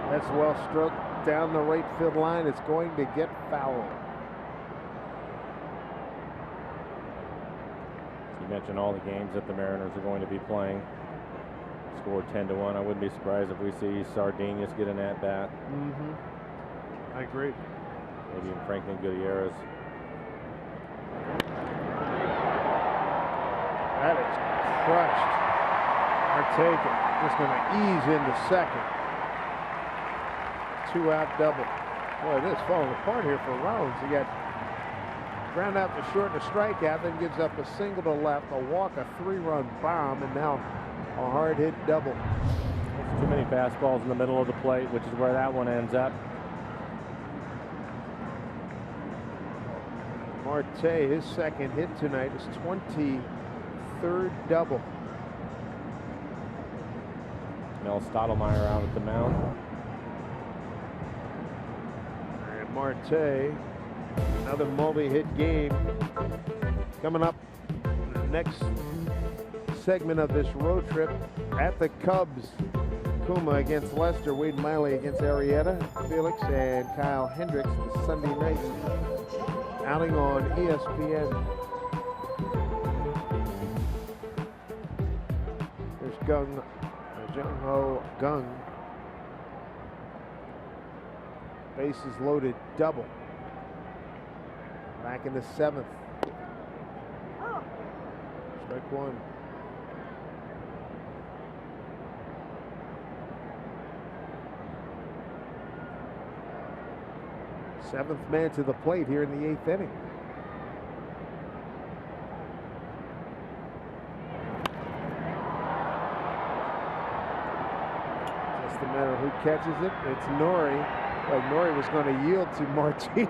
That's well stroked down the right field line. It's going to get fouled. You mentioned all the games that the Mariners are going to be playing. Scored 10-1. I wouldn't be surprised if we see Sardinius get an at-bat. I agree. Maybe even Franklin Gutierrez. That is crushed. Marte just going to ease into second. 2-out double. Boy, this is falling apart here for Rollins. He got ground out to short and a strikeout, then gives up a single to left, a walk, a 3-run bomb, and now a hard hit double. There's too many fastballs in the middle of the plate, which is where that one ends up. Marte, his second hit tonight, is 23rd double. Mel Stottlemyre out at the mound. Marte, another multi-hit game coming up in the next segment of this road trip at the Cubs. Kuma against Lester, Wade Miley against Arrieta, Felix and Kyle Hendricks, the Sunday night outing on ESPN. There's Jung-Ho Gung. Bases loaded double. Back in the 7th. Strike one. Seventh man to the plate here in the 8th inning. Just a matter of who catches it. It's Nori. Like Nori was going to yield to Martin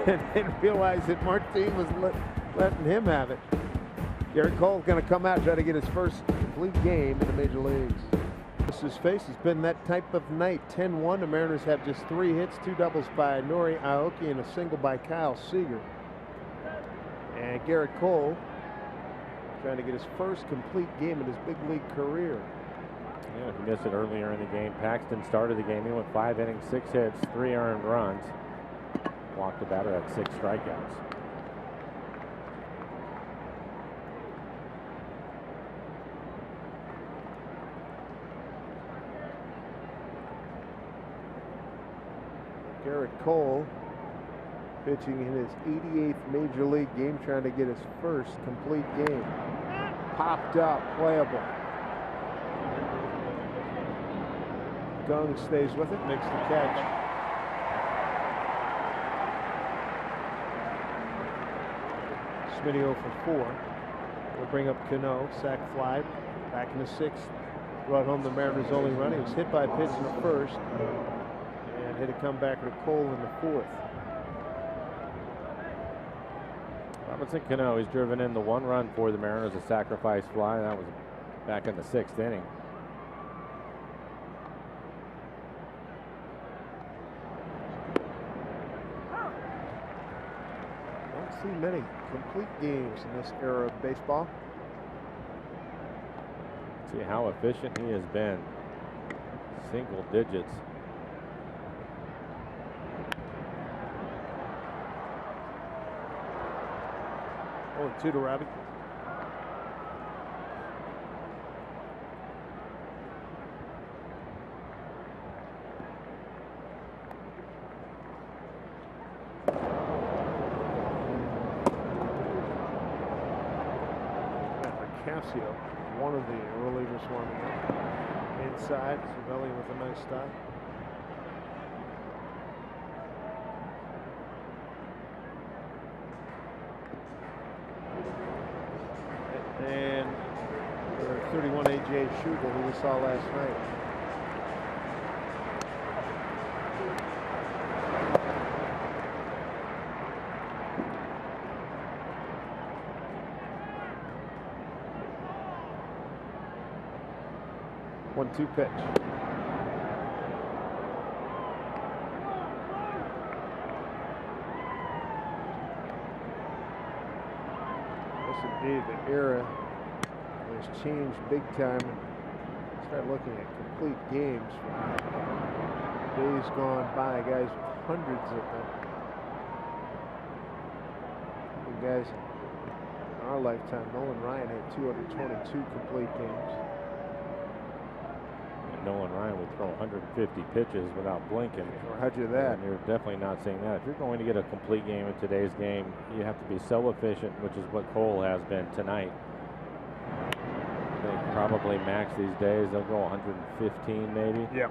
and then realized that Martin was letting him have it. Gerrit Cole's going to come out, try to get his first complete game in the major leagues. His face has been that type of night. 10-1. The Mariners have just 3 hits, 2 doubles by Nori Aoki and a single by Kyle Seager. And Gerrit Cole trying to get his first complete game in his big league career. Yeah, if you missed it earlier in the game, Paxton started the game. He went 5 innings, 6 hits, 3 earned runs. Walked the batter, had 6 strikeouts. Gerrit Cole pitching in his 88th major league game, trying to get his first complete game. Popped up, playable. Gung stays with it, makes the catch. Smitty 0 for 4. We'll bring up Cano, sac fly, back in the 6th. Brought home the Mariners' only run. He was hit by a pitch in the 1st and hit a comebacker to Cole in the 4th. Robinson Cano, he's driven in the 1 run for the Mariners, a sacrifice fly. That was back in the 6th inning. See many complete games in this era of baseball. See how efficient he has been. Single digits. Oh, 2 to Robbie. Casio, one of the relievers warming up. Inside, Cervelli with a nice stop. And 31 A.J. Schubel, who we saw last night. One-two pitch. Yes, indeed, the era has changed big time. Start looking at complete games from days gone by, guys with hundreds of them. And guys in our lifetime, Nolan Ryan had 222 complete games. Nolan Ryan would throw 150 pitches without blinking. Roger that. And you're definitely not seeing that. If you're going to get a complete game in today's game, you have to be so efficient, which is what Cole has been tonight. They probably max these days. They'll go 115 maybe. Yep.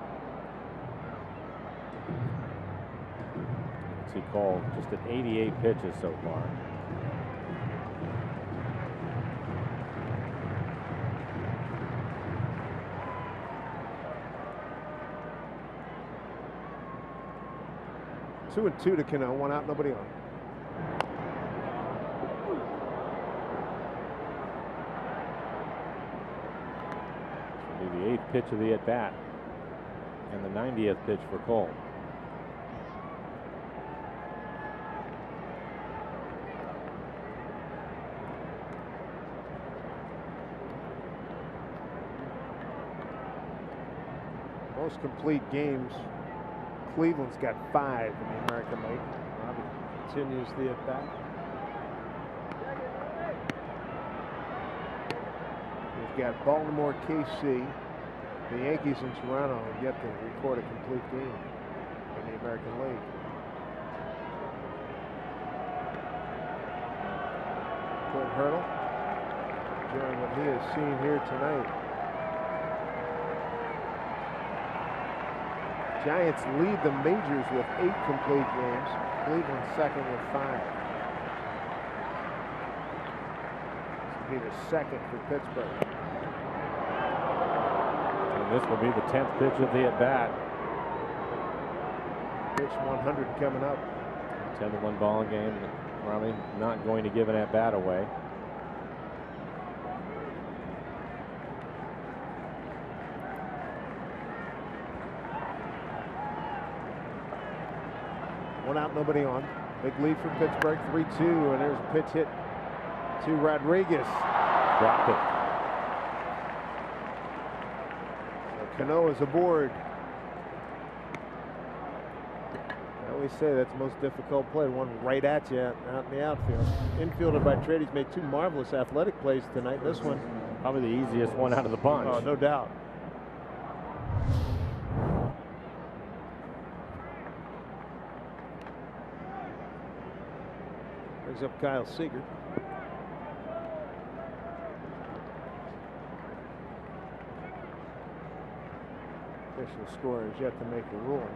See Cole just at 88 pitches so far. Two and two to Cano, one out, nobody on. This will be the 8th pitch of the at-bat and the 90th pitch for Cole. Most complete games, Cleveland's got 5 in the American League. Robbie continues the at-bat. We've got Baltimore, KC, the Yankees, and Toronto have yet to record a complete game in the American League. Cole Hurdle, enjoying what he has seen here tonight. Giants lead the majors with 8 complete games. Cleveland second with 5. This will be the second for Pittsburgh. And this will be the 10th pitch of the at-bat. Pitch 100 coming up. 10-1 ball game. Probably not going to give an at-bat away. One out, nobody on. Big lead for Pittsburgh, 3-2, and there's a pitch hit to Rodriguez. Dropped it. So Cano is aboard. I always say that's the most difficult play, one right at you out in the outfield. Infielder by trade, he's made 2 marvelous athletic plays tonight. This one, probably the easiest one out of the bunch. Oh, no doubt. Brings up Kyle Seager. Official score is yet to make a ruling.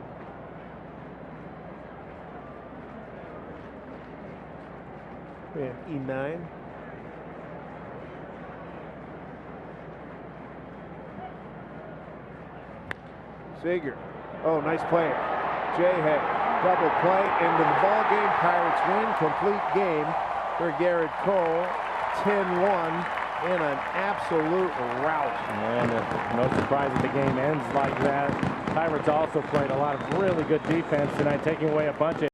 And E9. Seager. Oh, nice play. Jay Hay. Double play into the ball game. Pirates win. Complete game for Gerrit Cole. 10-1 in an absolute rout. And no surprise that the game ends like that. Pirates also played a lot of really good defense tonight, taking away a bunch of